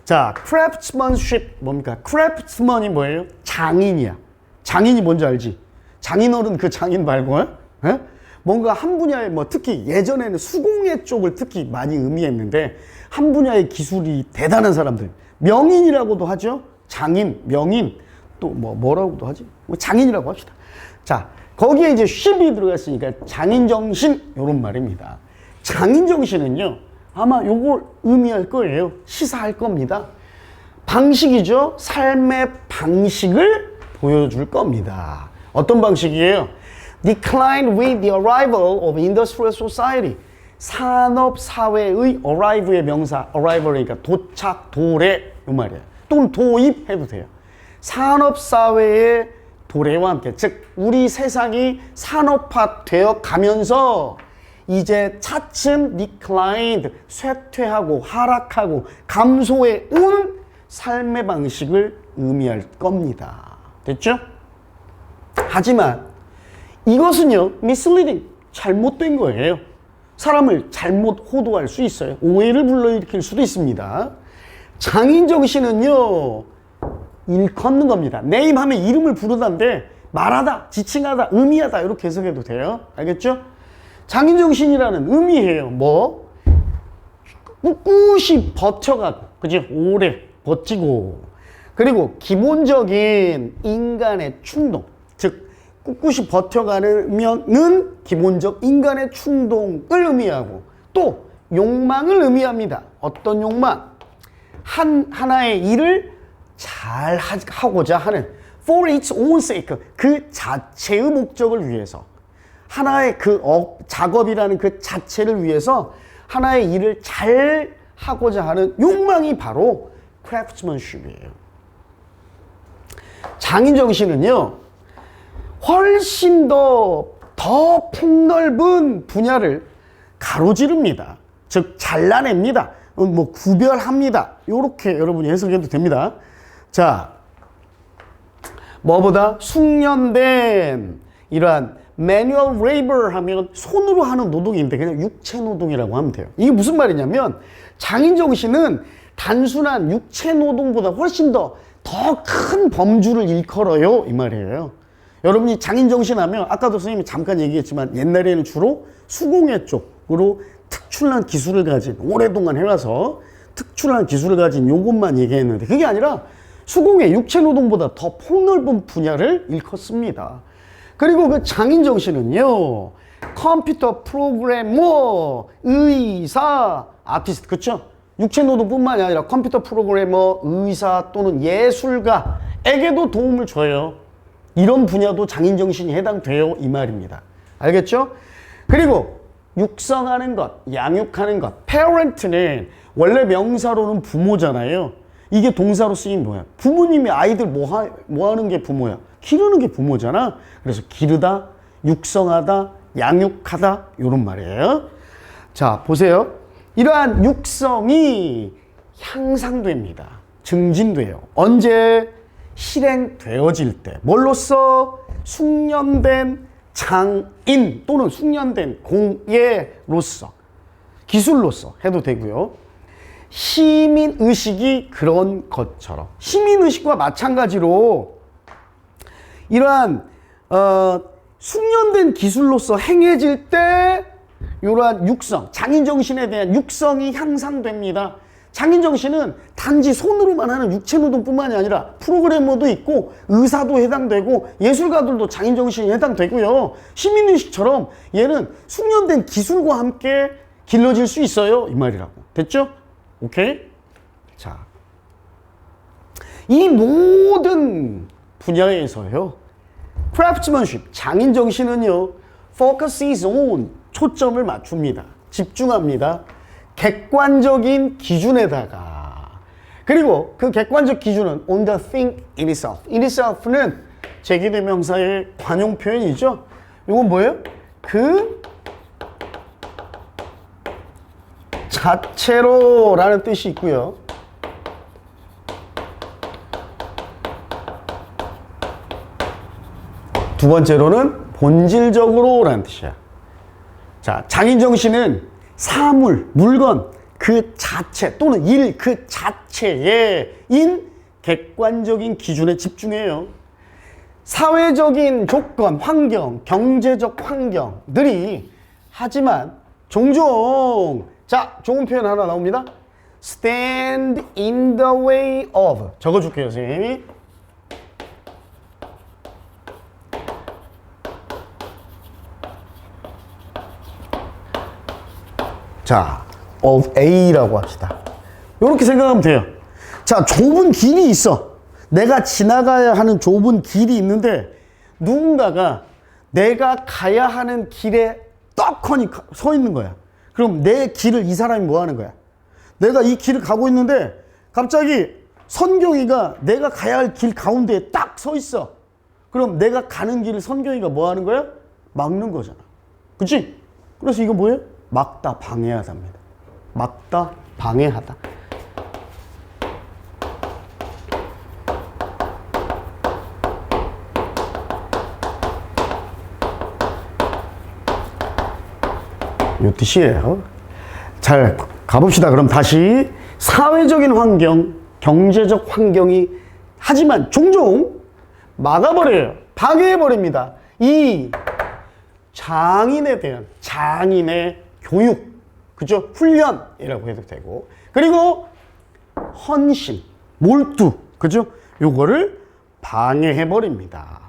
자, craftsmanship 뭡니까? craftsman이 뭐예요? 장인이야. 장인이 뭔지 알지? 장인어른 그 장인 말고 에? 뭔가 한 분야에 뭐 특히 예전에는 수공예 쪽을 특히 많이 의미했는데 한 분야의 기술이 대단한 사람들 명인이라고도 하죠. 장인, 명인 또 뭐라고도 하지? 뭐 장인이라고 합시다. 자, 거기에 이제 ship이 들어갔으니까 장인정신 이런 말입니다. 장인정신은요 아마 요걸 의미할 거예요. 시사할 겁니다. 방식이죠. 삶의 방식을 보여줄 겁니다. 어떤 방식이에요? Decline with the arrival of industrial society. 산업사회의 arrive의 명사, arrival이니까 도착, 도래 이 말이에요. 또는 도입 해도 돼요. 산업사회의 도래와 함께, 즉 우리 세상이 산업화되어 가면서 이제 차츰 declined, 쇠퇴하고 하락하고 감소해 온 삶의 방식을 의미할 겁니다. 됐죠? 하지만 이것은요 misleading, 잘못된 거예요. 사람을 잘못 호도할 수 있어요. 오해를 불러일으킬 수도 있습니다. 장인정신은요 일컫는 겁니다. 네임 하면 이름을 부르다인데 말하다, 지칭하다, 의미하다 이렇게 해석해도 돼요. 알겠죠? 장인정신이라는 의미예요. 뭐? 꿋꿋이 버텨가고, 그죠? 오래 버티고, 그리고 기본적인 인간의 충동, 즉 꿋꿋이 버텨가면은 기본적 인간의 충동을 의미하고 또 욕망을 의미합니다. 어떤 욕망? 하나의 일을 잘 하고자 하는 for its own sake, 그 자체의 목적을 위해서 하나의 그 작업이라는 그 자체를 위해서 하나의 일을 잘 하고자 하는 욕망이 바로 craftsmanship이에요. 장인정신은요 훨씬 더 폭넓은 분야를 가로지릅니다. 즉 잘라냅니다. 뭐 구별합니다. 이렇게 여러분이 해석해도 됩니다. 자, 뭐보다 숙련된 이러한 manual labor 하면 손으로 하는 노동인데 그냥 육체 노동이라고 하면 돼요. 이게 무슨 말이냐면 장인정신은 단순한 육체 노동보다 훨씬 더 큰 범주를 일컬어요 이 말이에요. 여러분이 장인정신 하면 아까도 선생님이 잠깐 얘기했지만 옛날에는 주로 수공예 쪽으로 특출난 기술을 가진, 오랫동안 해와서 특출난 기술을 가진 요것만 얘기했는데 그게 아니라 수공예, 육체 노동보다 더 폭넓은 분야를 일컫습니다. 그리고 그 장인정신은요 컴퓨터 프로그래머, 의사, 아티스트, 그쵸? 육체 노동뿐만이 아니라 컴퓨터 프로그래머, 의사 또는 예술가에게도 도움을 줘요. 이런 분야도 장인정신이 해당돼요 이 말입니다. 알겠죠? 그리고 육성하는 것, 양육하는 것. parent는 원래 명사로는 부모잖아요. 이게 동사로 쓰인 뭐야? 부모님이 아이들 뭐 하는 게 부모야? 기르는 게 부모잖아. 그래서 기르다, 육성하다, 양육하다 이런 말이에요. 자, 보세요. 이러한 육성이 향상됩니다. 증진돼요. 언제? 실행되어질 때. 뭘로써? 숙련된 장인 또는 숙련된 공예로서, 기술로서 해도 되고요. 시민의식이 그런 것처럼 시민의식과 마찬가지로 이러한 숙련된 기술로서 행해질 때 이러한 육성, 장인정신에 대한 육성이 향상됩니다. 장인정신은 단지 손으로만 하는 육체노동뿐만이 아니라 프로그래머도 있고 의사도 해당되고 예술가들도 장인정신이 해당되고요. 시민의식처럼 얘는 숙련된 기술과 함께 길러질 수 있어요 이 말이라고. 됐죠? 오케이? 자, 이 모든 분야에서요 craftsmanship, 장인정신은요 focuses on, 초점을 맞춥니다. 집중합니다. 객관적인 기준에다가, 그리고 그 객관적 기준은 on the thing in itself. in itself는 제기대명사의 관용 표현이죠. 이건 뭐예요? 그 자체로 라는 뜻이 있고요. 두 번째로는 본질적으로 라는 뜻이야. 자, 장인정신은 사물, 물건 그 자체 또는 일 그 자체에인 객관적인 기준에 집중해요. 사회적인 조건, 환경, 경제적 환경들이 하지만 종종 자, 좋은 표현 하나 나옵니다. stand in the way of 적어줄게요, 선생님이. 자, of A라고 합시다. 이렇게 생각하면 돼요. 자, 좁은 길이 있어. 내가 지나가야 하는 좁은 길이 있는데 누군가가 내가 가야 하는 길에 떡하니 서 있는 거야. 그럼 내 길을 이 사람이 뭐 하는 거야? 내가 이 길을 가고 있는데 갑자기 선경이가 내가 가야 할 길 가운데에 딱 서 있어. 그럼 내가 가는 길을 선경이가 뭐 하는 거야? 막는 거잖아. 그치? 그래서 이거 뭐예요? 막다, 방해하다입니다. 막다, 방해하다. 이 뜻이에요. 잘 가봅시다. 그럼 다시 사회적인 환경, 경제적 환경이 하지만 종종 막아버려요. 방해해버립니다. 이 장인에 대한 장인의 교육, 그죠? 훈련이라고 해도 되고, 그리고 헌신, 몰두, 그죠? 요거를 방해해버립니다.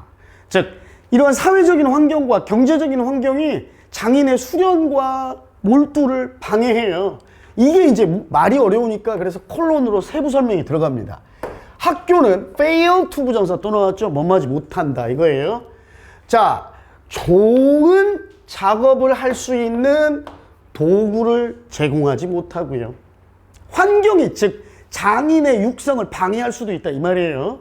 즉, 이러한 사회적인 환경과 경제적인 환경이 장인의 수련과 몰두를 방해해요. 이게 이제 말이 어려우니까 그래서 콜론으로 세부 설명이 들어갑니다. 학교는 fail to 부정사 또 나왔죠? 뭐뭐하지 못한다 이거예요. 자, 좋은 작업을 할 수 있는 도구를 제공하지 못하고요. 환경이 즉 장인의 육성을 방해할 수도 있다 이 말이에요.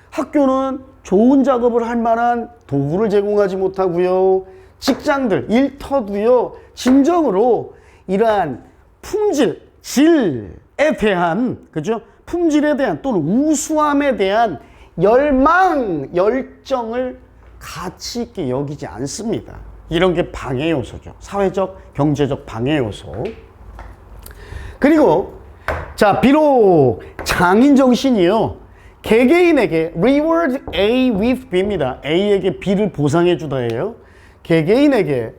학교는 좋은 작업을 할 만한 도구를 제공하지 못하고요. 직장들, 일터도요. 진정으로 이러한 품질, 질에 대한 그죠? 품질에 대한 또는 우수함에 대한 열망, 열정을 가치 있게 여기지 않습니다. 이런 게 방해 요소죠. 사회적, 경제적 방해 요소. 그리고 자, 비록 장인 정신이요. 개개인에게 reward A with B입니다. A에게 B를 보상해 주다예요. 개개인에게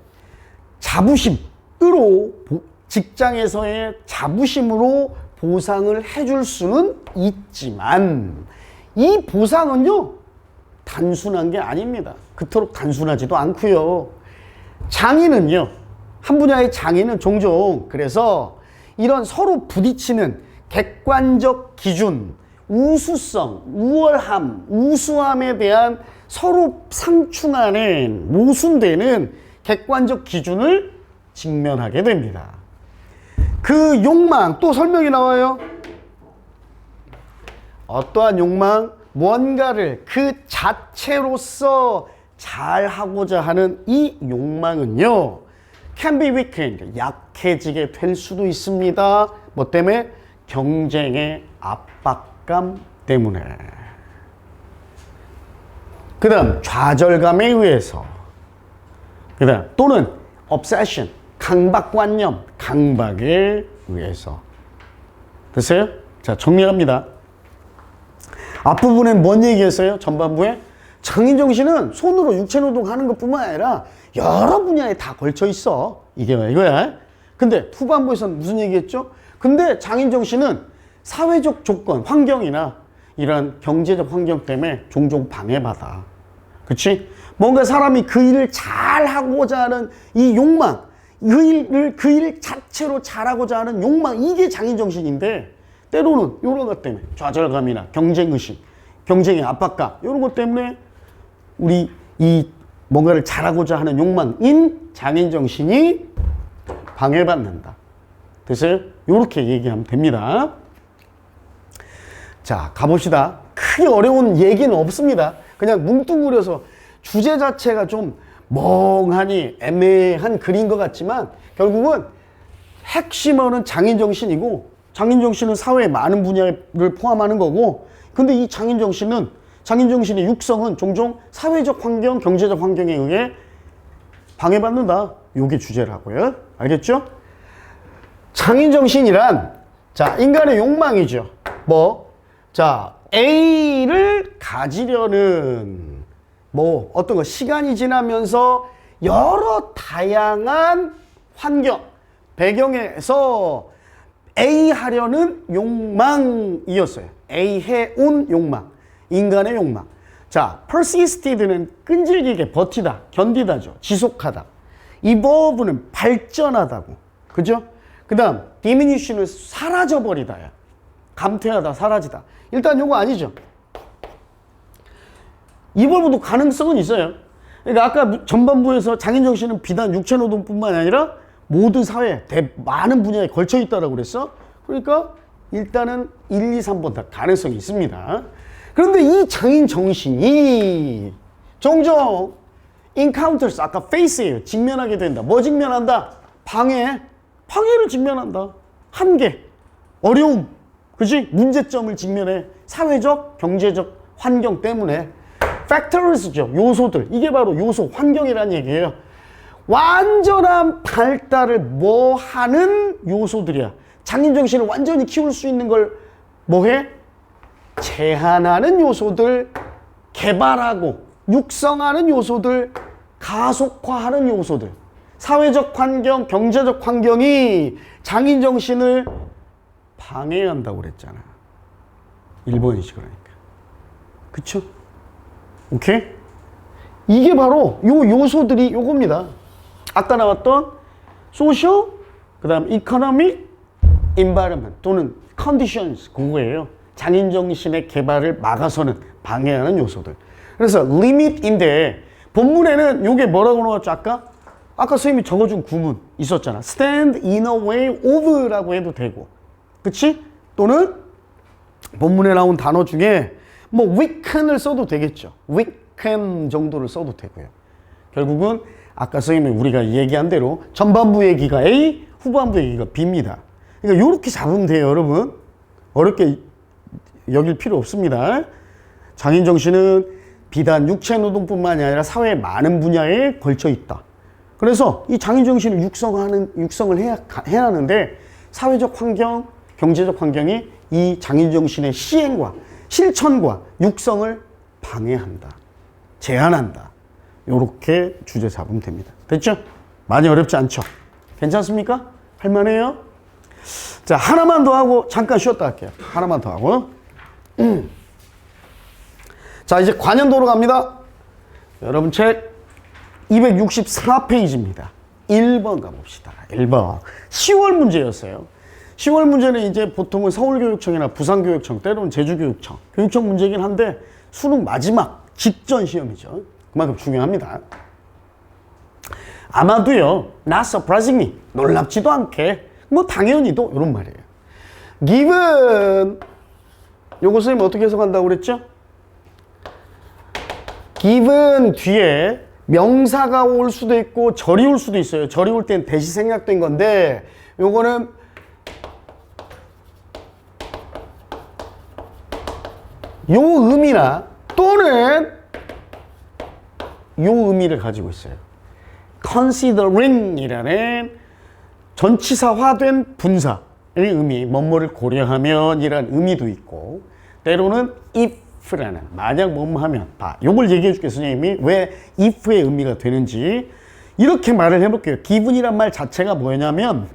자부심으로 직장에서의 자부심으로 보상을 해줄 수는 있지만 이 보상은요 단순한 게 아닙니다. 그토록 단순하지도 않고요. 장인은요, 한 분야의 장인은 종종 그래서 이런 서로 부딪히는 객관적 기준, 우수성, 우월함, 우수함에 대한 서로 상충하는 모순되는 객관적 기준을 직면하게 됩니다. 그 욕망, 또 설명이 나와요. 어떠한 욕망? 뭔가를 그 자체로서 잘하고자 하는 이 욕망은요, can be weakened, 약해지게 될 수도 있습니다. 뭐 때문에? 경쟁의 압박감 때문에. 그 다음 좌절감에 의해서, 그 다음 또는 obsession, 강박관념, 강박에 의해서. 됐어요? 자, 정리합니다. 앞부분엔 뭔 얘기했어요? 전반부에? 장인정신은 손으로 육체노동 하는 것 뿐만 아니라 여러 분야에 다 걸쳐 있어. 이게 이거야. 근데 후반부에서는 무슨 얘기했죠? 근데 장인정신은 사회적 조건, 환경이나 이런 경제적 환경 때문에 종종 방해받아. 그치? 뭔가 사람이 그 일을 잘하고자 하는 이 욕망, 그 일 자체로 잘하고자 하는 욕망, 이게 장인정신인데 때로는 이런 것 때문에 좌절감이나 경쟁의식, 경쟁의 압박감 이런 것 때문에 우리 이 뭔가를 잘하고자 하는 욕망인 장인정신이 방해받는다. 됐어요? 이렇게 얘기하면 됩니다. 자, 가봅시다. 크게 어려운 얘기는 없습니다. 그냥 뭉뚱그려서 주제 자체가 좀 멍하니 애매한 글인 것 같지만 결국은 핵심어는 장인정신이고, 장인정신은 사회의 많은 분야를 포함하는 거고, 근데 이 장인정신의 육성은 종종 사회적 환경, 경제적 환경에 의해 방해받는다. 요게 주제라고요. 알겠죠? 장인정신이란, 자, 인간의 욕망이죠. 뭐? 자, A를 가지려는, 뭐, 어떤 거, 시간이 지나면서 여러 다양한 환경, 배경에서 A 하려는 욕망이었어요. A 해온 욕망. 인간의 욕망. 자, persisted는 끈질기게 버티다, 견디다죠. 지속하다. evolve는 발전하다고. 그죠? 그 다음, diminish는 사라져버리다야. 감퇴하다, 사라지다. 일단 요거 아니죠. evolve도 가능성은 있어요. 그러니까 아까 전반부에서 장인정신은 비단 육체노동뿐만 아니라 모든 사회, 많은 분야에 걸쳐 있다라고 그랬어. 그러니까 일단은 1, 2, 3번 다 가능성이 있습니다. 그런데 이 장인정신이 종종 encounters, 아까 face예요. 직면하게 된다. 뭐 직면한다? 방해를 직면한다. 한계, 어려움, 그지? 문제점을 직면해. 사회적, 경제적 환경 때문에. factors죠. 요소들. 이게 바로 요소, 환경이라는 얘기예요. 완전한 발달을 뭐 하는 요소들이야. 장인정신을 완전히 키울 수 있는 걸 뭐해? 제한하는 요소들, 개발하고 육성하는 요소들, 가속화하는 요소들. 사회적 환경, 경제적 환경이 장인정신을 방해한다고 그랬잖아. 1번이지 그러니까. 그쵸? 오케이? 이게 바로 요 요소들이 요겁니다. 아까 나왔던 social, 그 다음 economic, environment 또는 conditions, 그거예요. 장인정신의 개발을 막아서는 방해하는 요소들. 그래서 limit인데 본문에는 요게 뭐라고 나왔죠? 아까 선생님이 적어준 구문 있었잖아. stand in a way of라고 해도 되고, 그치? 또는 본문에 나온 단어 중에 뭐 weaken을 써도 되겠죠. weaken 정도를 써도 되고요. 결국은 아까 선생님이 우리가 얘기한 대로 전반부 얘기가 A, 후반부 얘기가 B입니다. 그러니까 이렇게 잡으면 돼요, 여러분. 어렵게 여길 필요 없습니다. 장인정신은 비단 육체노동뿐만이 아니라 사회의 많은 분야에 걸쳐 있다. 그래서 이 장인정신을 육성을 해야 하는데 사회적 환경, 경제적 환경이 이 장인정신의 시행과 실천과 육성을 방해한다. 제한한다. 요렇게 주제 잡으면 됩니다. 됐죠? 많이 어렵지 않죠? 괜찮습니까? 할만해요? 자, 하나만 더 하고 잠깐 쉬었다 할게요. 하나만 더 하고. 자, 이제 관연도로 갑니다. 여러분 책 264페이지입니다. 1번 가봅시다. 1번. 10월 문제였어요. 10월 문제는 이제 보통은 서울교육청이나 부산교육청, 때로는 제주교육청, 교육청 문제긴 한데 수능 마지막 직전 시험이죠. 그만큼 중요합니다. 아마도요, not surprisingly, 놀랍지도 않게, 뭐 당연히도 이런 말이에요. given, 요거 선생님 어떻게 해석한다고 그랬죠? given 뒤에 명사가 올 수도 있고 절이 올 수도 있어요. 절이 올 땐 대시 생략된 건데 요거는 요 의미나 또는 요 의미를 가지고 있어요. considering 전치사화된 분사의 의미, 뭐뭐를 고려하면 이란 의미도 있고, 때로는 if라는 만약 뭐뭐 하면, 요걸 얘기해 줄게요. 선생님이 왜 if의 의미가 되는지. 이렇게 말을 해볼게요. given이란 말 자체가 뭐냐면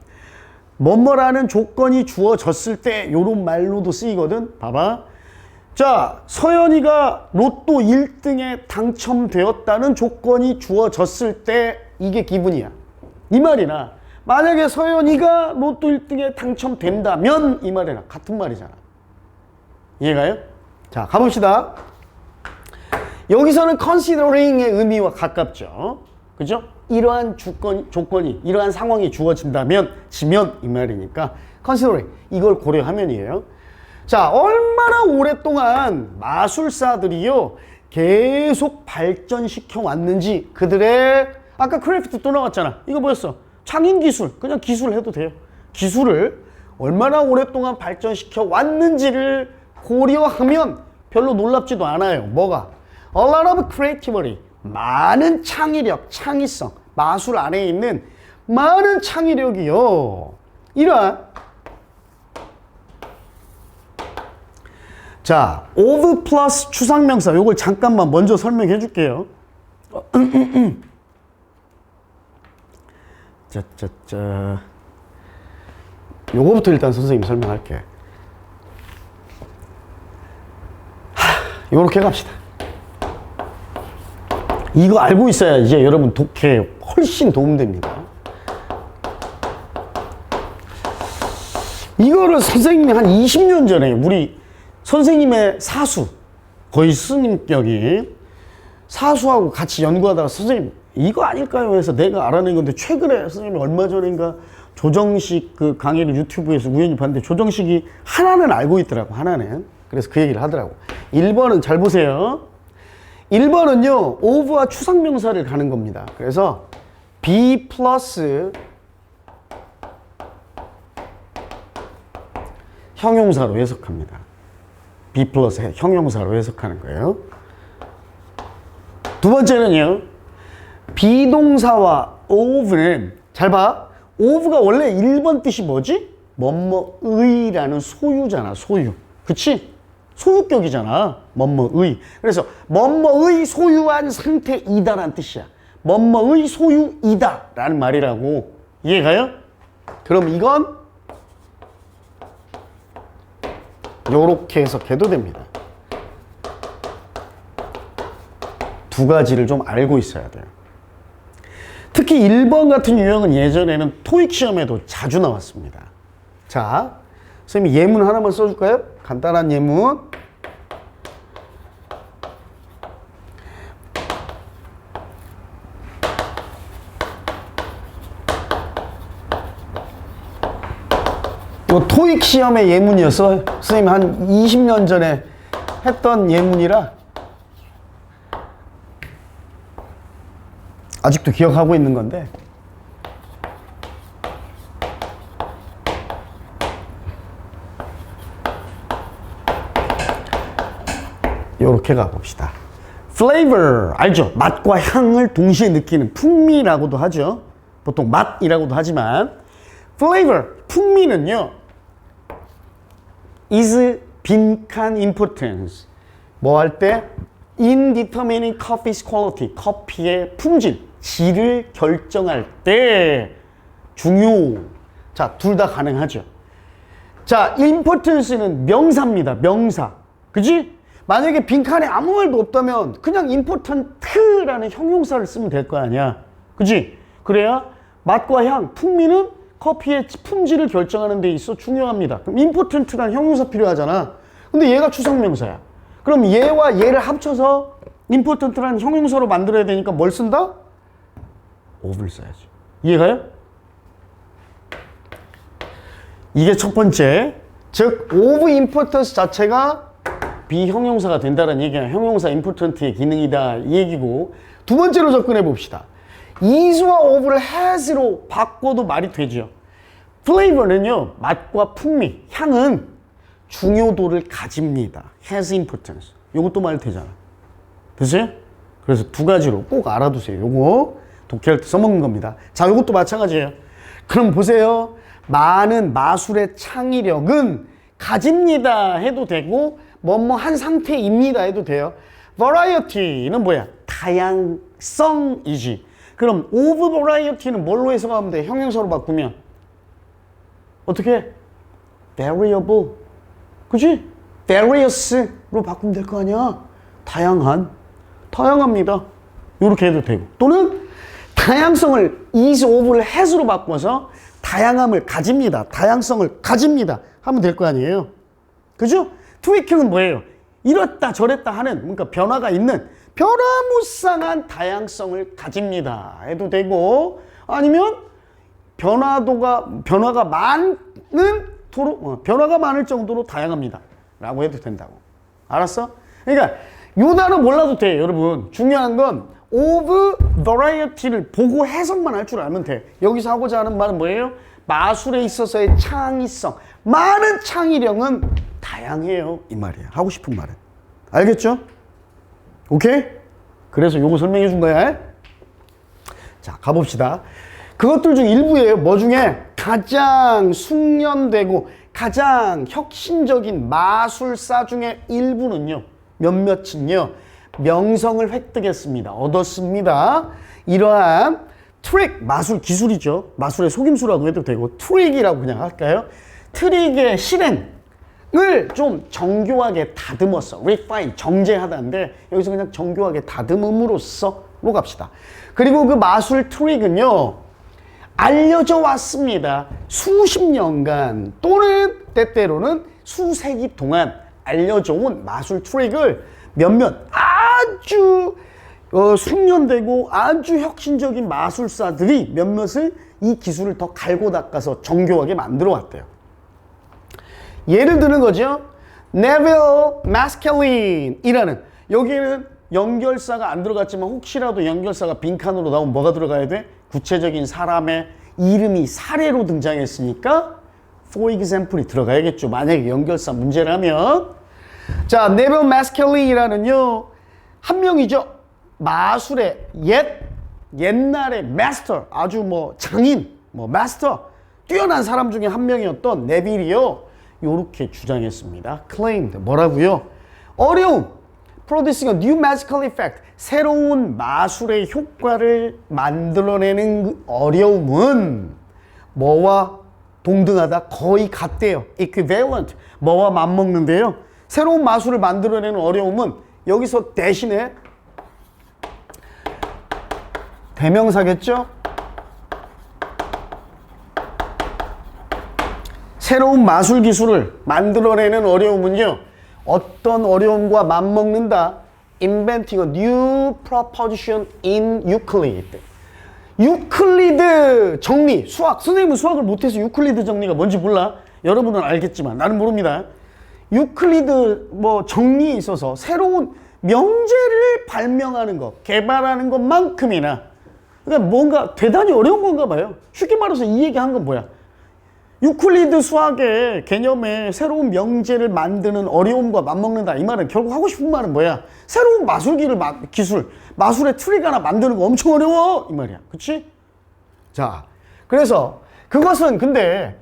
뭐뭐라는 조건이 주어졌을 때 요런 말로도 쓰이거든. 봐봐. 자, 서연이가 로또 1등에 당첨되었다는 조건이 주어졌을 때 이게 기분이야. 이 말이나 만약에 서연이가 로또 1등에 당첨된다면 이 말이랑 같은 말이잖아. 이해가요? 자, 가봅시다. 여기서는 considering의 의미와 가깝죠. 그죠? 이러한 조건이, 이러한 상황이 주어진다면, 지면 이 말이니까 considering, 이걸 고려하면이에요. 자, 얼마나 오랫동안 마술사들이요 계속 발전시켜 왔는지 그들의, 아까 크래프트 또 나왔잖아. 이거 뭐였어? 장인기술, 그냥 기술 해도 돼요. 기술을 얼마나 오랫동안 발전시켜 왔는지를 고려하면 별로 놀랍지도 않아요. 뭐가? A lot of creativity. 많은 창의력, 창의성, 마술 안에 있는 많은 창의력이요. 이러한 자, of 플러스 추상명사 요걸 잠깐만 먼저 설명해 줄게요. 요거부터 일단 선생님이 설명할게. 요렇게 갑시다. 이거 알고 있어야 이제 여러분 독해에 훨씬 도움됩니다. 이거를 선생님이 한 20년 전에 우리 선생님의 사수, 거의 스님격이 사수하고 같이 연구하다가 선생님 이거 아닐까요? 해서 내가 알아낸 건데 최근에 선생님이 얼마 전인가 조정식 그 강의를 유튜브에서 우연히 봤는데 조정식이 하나는 알고 있더라고. 하나는. 그래서 그 얘기를 하더라고. 1번은 잘 보세요. 1번은요 of와 추상명사를 가는 겁니다. 그래서 be 플러스 형용사로 해석합니다. be 플러스 형용사로 해석하는 거예요. 두 번째는요 비동사와 of는 잘 봐. of가 원래 1번 뜻이 뭐지? 뭐뭐의라는 소유잖아. 소유. 그치? 소유격이잖아. 뭐뭐의. 그래서 뭐뭐의 소유한 상태이다라는 뜻이야. 뭐뭐의 소유이다 라는 말이라고. 이해가요? 그럼 이건 요렇게 해석해도 됩니다. 두 가지를 좀 알고 있어야 돼요. 특히 1번 같은 유형은 예전에는 토익 시험에도 자주 나왔습니다. 자, 선생님 예문 하나만 써줄까요? 간단한 예문. 이 토익 시험의 예문이었어. 선생님 한 20년 전에 했던 예문이라 아직도 기억하고 있는 건데 요렇게 가봅시다. flavor 알죠? 맛과 향을 동시에 느끼는 풍미라고도 하죠. 보통 맛이라고도 하지만 flavor 풍미는요 is 빈칸 importance 뭐 할 때 in determining coffee's quality 커피의 품질 질을 결정할 때 중요. 자, 둘 다 가능하죠. 자, importance는 명사입니다. 명사. 그지? 만약에 빈칸에 아무 말도 없다면 그냥 important라는 형용사를 쓰면 될 거 아니야. 그지? 그래야 맛과 향, 풍미는 커피의 품질을 결정하는 데 있어 중요합니다. 그럼 important라는 형용사 필요하잖아. 근데 얘가 추상명사야. 그럼 얘와 얘를 합쳐서 important라는 형용사로 만들어야 되니까 뭘 쓴다? of를 써야지. 이해가요? 이게 첫 번째. 즉 of importance 자체가 비형용사가 된다는 얘기야. 형용사 important의 기능이다 이 얘기고. 두 번째로 접근해 봅시다. is와 of를 has로 바꿔도 말이 되죠. flavor는요 맛과 풍미, 향은 중요도를 가집니다. has importance. 요것도 말이 되잖아. 됐어요? 그래서 두 가지로 꼭 알아두세요. 요거 독해할 때 써먹는 겁니다. 자, 요것도 마찬가지예요. 그럼 보세요. 많은 마술의 창의력은 가집니다 해도 되고 뭐뭐한 상태입니다 해도 돼요. variety는 뭐야? 다양성이지. 그럼 of variety는 뭘로 해석하면 돼? 형용사로 바꾸면 어떻게? variable. 그치? various로 바꾸면 될 거 아니야? 다양합니다. 이렇게 해도 되고. 또는 다양성을 is, of를 has로 바꿔서 다양함을 가집니다. 다양성을 가집니다. 하면 될 거 아니에요? 그죠? 트위킹은 뭐예요? 이렇다 저랬다 하는, 그러니까 변화가 있는 변화무쌍한 다양성을 가집니다. 해도 되고, 아니면 변화가 많을 정도로 다양합니다. 라고 해도 된다고. 알았어? 그러니까 요 단어 몰라도 돼, 여러분. 중요한 건 of variety를 보고 해석만 할 줄 알면 돼. 여기서 하고자 하는 말은 뭐예요? 마술에 있어서의 창의성, 많은 창의력은 다양해요. 이 말이야. 하고 싶은 말은. 알겠죠? 오케이? 그래서 요거 설명해 준 거야. 자, 가봅시다. 그것들 중 일부예요. 뭐 중에 가장 숙련되고 가장 혁신적인 마술사 중에 일부는요. 몇몇은요. 명성을 획득했습니다. 얻었습니다. 이러한 트릭, 마술 기술이죠. 마술의 속임수라고 해도 되고 트릭이라고 그냥 할까요? 트릭의 실행을 좀 정교하게 다듬었어. refine, 정제하다인데 여기서 그냥 정교하게 다듬음으로써로 갑시다. 그리고 그 마술 트릭은요. 알려져 왔습니다. 수십 년간 또는 때때로는 수세기 동안 알려져 온 마술 트릭을 몇몇 아주 숙련되고 아주 혁신적인 마술사들이 몇몇을 이 기술을 더 갈고 닦아서 정교하게 만들어 왔대요. 예를 드는 거죠. 네빌 마스켈린이라는, 여기에는 연결사가 안 들어갔지만 혹시라도 연결사가 빈칸으로 나오면 뭐가 들어가야 돼? 구체적인 사람의 이름이 사례로 등장했으니까 for example이 들어가야겠죠. 만약에 연결사 문제라면. 자, 네빌 마스켈린이라는요, 한 명이죠. 마술의 옛날의 마스터, 아주 뭐 장인, 뭐 마스터, 뛰어난 사람 중에 한 명이었던 네빌이요. 요렇게 주장했습니다. claimed. 뭐라고요? 어려움. producing a new magical effect. 새로운 마술의 효과를 만들어내는 그 어려움은 뭐와 동등하다? 거의 같대요. equivalent. 뭐와 맞먹는데요. 새로운 마술을 만들어내는 어려움은 여기서 대신에 대명사겠죠? 새로운 마술 기술을 만들어내는 어려움은요, 어떤 어려움과 맞먹는다? Inventing a new proposition in Euclid. 유클리드 정리, 수학. 선생님은 수학을 못해서 유클리드 정리가 뭔지 몰라. 여러분은 알겠지만 나는 모릅니다. 유클리드 뭐 정리에 있어서 새로운 명제를 발명하는 것, 개발하는 것만큼이나, 그러니까 뭔가 대단히 어려운 건가 봐요. 쉽게 말해서 이 얘기한 건 뭐야? 유클리드 수학의 개념에 새로운 명제를 만드는 어려움과 맞먹는다. 이 말은 결국 하고 싶은 말은 뭐야? 새로운 기술, 마술의 트릭 하나 만드는 거 엄청 어려워. 이 말이야. 그치? 자, 그래서 그것은 근데,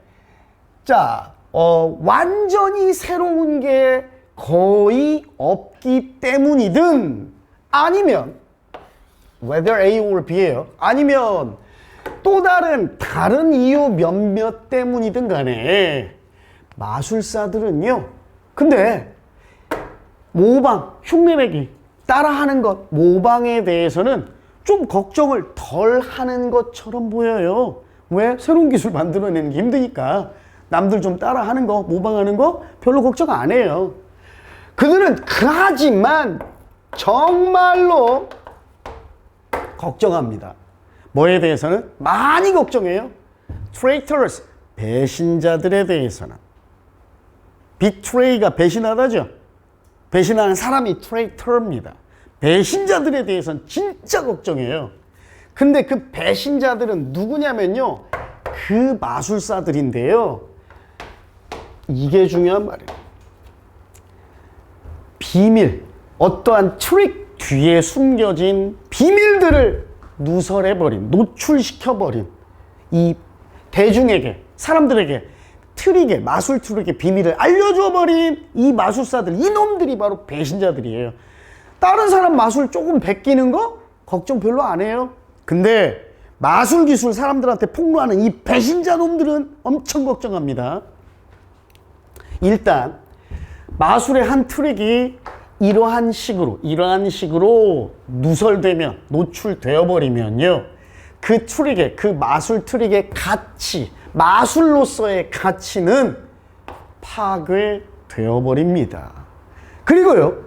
자, 완전히 새로운 게 거의 없기 때문이든 아니면 whether A or B예요. 아니면 또 다른 이유 몇몇 때문이든 간에 마술사들은요. 근데 모방, 흉내내기, 따라하는 것, 모방에 대해서는 좀 걱정을 덜 하는 것처럼 보여요. 왜? 새로운 기술 만들어내는 게 힘드니까. 남들 좀 따라하는 거, 모방하는 거 별로 걱정 안 해요. 그들은 하지만 정말로 걱정합니다. 뭐에 대해서는? 많이 걱정해요. traitors, 배신자들에 대해서는. betray가 배신하다죠. 배신하는 사람이 traitor입니다. 배신자들에 대해서는 진짜 걱정해요. 근데 그 배신자들은 누구냐면요, 그 마술사들인데요. 이게 중요한 말이에요. 비밀, 어떠한 트릭 뒤에 숨겨진 비밀들을 누설해버린, 노출시켜버린 이 대중에게, 사람들에게 트릭의, 마술 트릭의 비밀을 알려줘버린 이 마술사들, 이놈들이 바로 배신자들이에요. 다른 사람 마술 조금 베끼는 거 걱정 별로 안 해요. 근데 마술 기술 사람들한테 폭로하는 이 배신자 놈들은 엄청 걱정합니다. 일단 마술의 한 트릭이 이러한 식으로 누설되면, 노출되어 버리면요, 그 트릭의, 그 마술 트릭의 가치, 마술로서의 가치는 파괴되어 버립니다. 그리고요,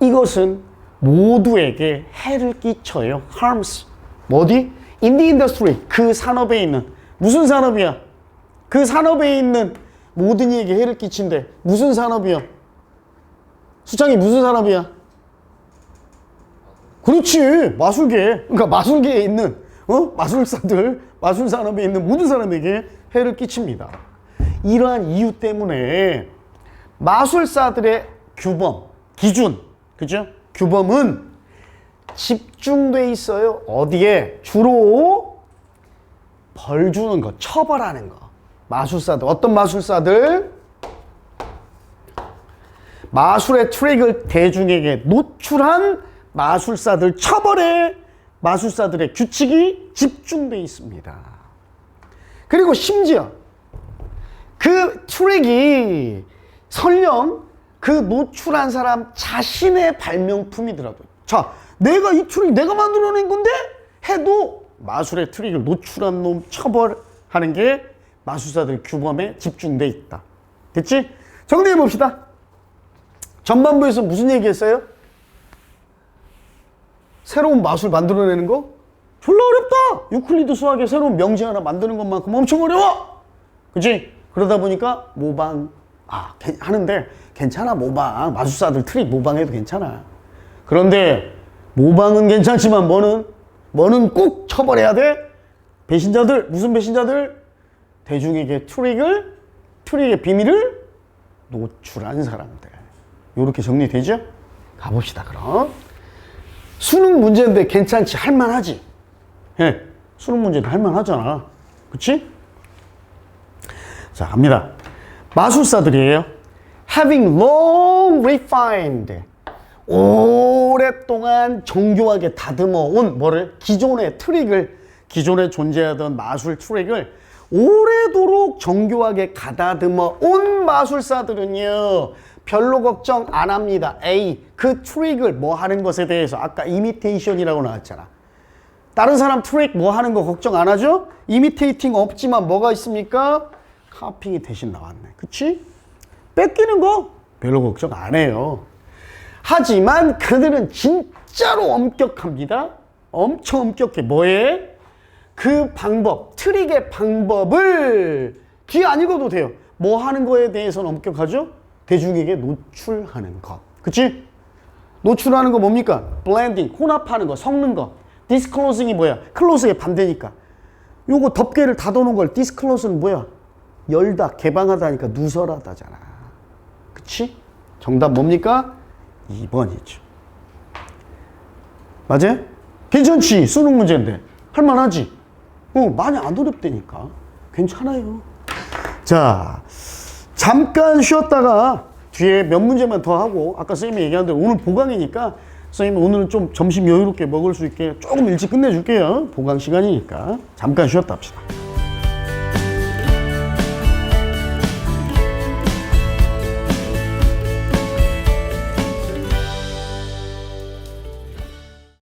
이것은 모두에게 해를 끼쳐요. harms. 어디? in the industry. 그 산업에 있는, 무슨 산업이야? 그 산업에 있는 모든 이에게 해를 끼친대. 무슨 산업이야? 수창이 무슨 산업이야? 그렇지, 마술계. 그러니까 마술계에 있는 마술사들, 마술 산업에 있는 모든 사람에게 해를 끼칩니다. 이러한 이유 때문에 마술사들의 규범, 기준, 그죠? 규범은 집중돼 있어요. 어디에? 주로 벌 주는 거, 처벌하는 거. 마술사들, 어떤 마술사들? 마술의 트릭을 대중에게 노출한 마술사들 처벌에 마술사들의 규칙이 집중돼 있습니다. 그리고 심지어 그 트릭이 설령 그 노출한 사람 자신의 발명품이더라도, 자, 내가 이 트릭 내가 만들어낸 건데 해도 마술의 트릭을 노출한 놈 처벌하는 게 마술사들 규범에 집중돼 있다. 됐지? 정리해 봅시다. 전반부에서 무슨 얘기했어요? 새로운 마술 만들어내는 거? 졸라 어렵다. 유클리드 수학에 새로운 명제 하나 만드는 것만큼 엄청 어려워. 그치? 그러다 보니까 모방 하는데 괜찮아. 모방, 마술사들 트릭 모방해도 괜찮아. 그런데 모방은 괜찮지만 뭐는 꼭 처벌해야 돼. 배신자들, 무슨 배신자들? 대중에게 트릭의 비밀을 노출한 사람들. 이렇게 정리되죠? 가봅시다. 그럼 수능 문제인데 괜찮지? 할만하지? 예, 수능 문제도 할만하잖아. 그치? 자, 갑니다. 마술사들이에요. Having long refined, 오랫동안 정교하게 다듬어온 뭐를? 기존의 트릭을, 기존에 존재하던 마술 트릭을 오래도록 정교하게 가다듬어 온 마술사들은요, 별로 걱정 안 합니다. A, 그 트릭을 뭐 하는 것에 대해서 아까 이미테이션이라고 나왔잖아. 다른 사람 트릭 뭐 하는 거 걱정 안 하죠? 이미테이팅 없지만 뭐가 있습니까? 카핑이 대신 나왔네. 그치? 뺏기는 거 별로 걱정 안 해요. 하지만 그들은 진짜로 엄격합니다. 엄청 엄격해. 뭐에? 그 방법, 트릭의 방법을 뒤에 안 읽어도 돼요. 뭐 하는 거에 대해서는 엄격하죠? 대중에게 노출하는 것. 그치? 노출하는 거 뭡니까? 블렌딩, 혼합하는 거, 섞는 거. 디스클로징이 뭐야? 클로즈의 반대니까. 요거 덮개를 닫아놓은 걸 디스클로즈는 뭐야? 열다, 개방하다니까 누설하다잖아. 그치? 정답 뭡니까? 2번이죠. 맞아요? 괜찮지? 수능 문제인데. 할만하지? 많이 안 어렵다니까. 괜찮아요. 자, 잠깐 쉬었다가 뒤에 몇 문제만 더 하고, 아까 선생님이 얘기한 대로 오늘 보강이니까 선생님 오늘은 좀 점심 여유롭게 먹을 수 있게 조금 일찍 끝내줄게요. 보강 시간이니까. 잠깐 쉬었다 합시다.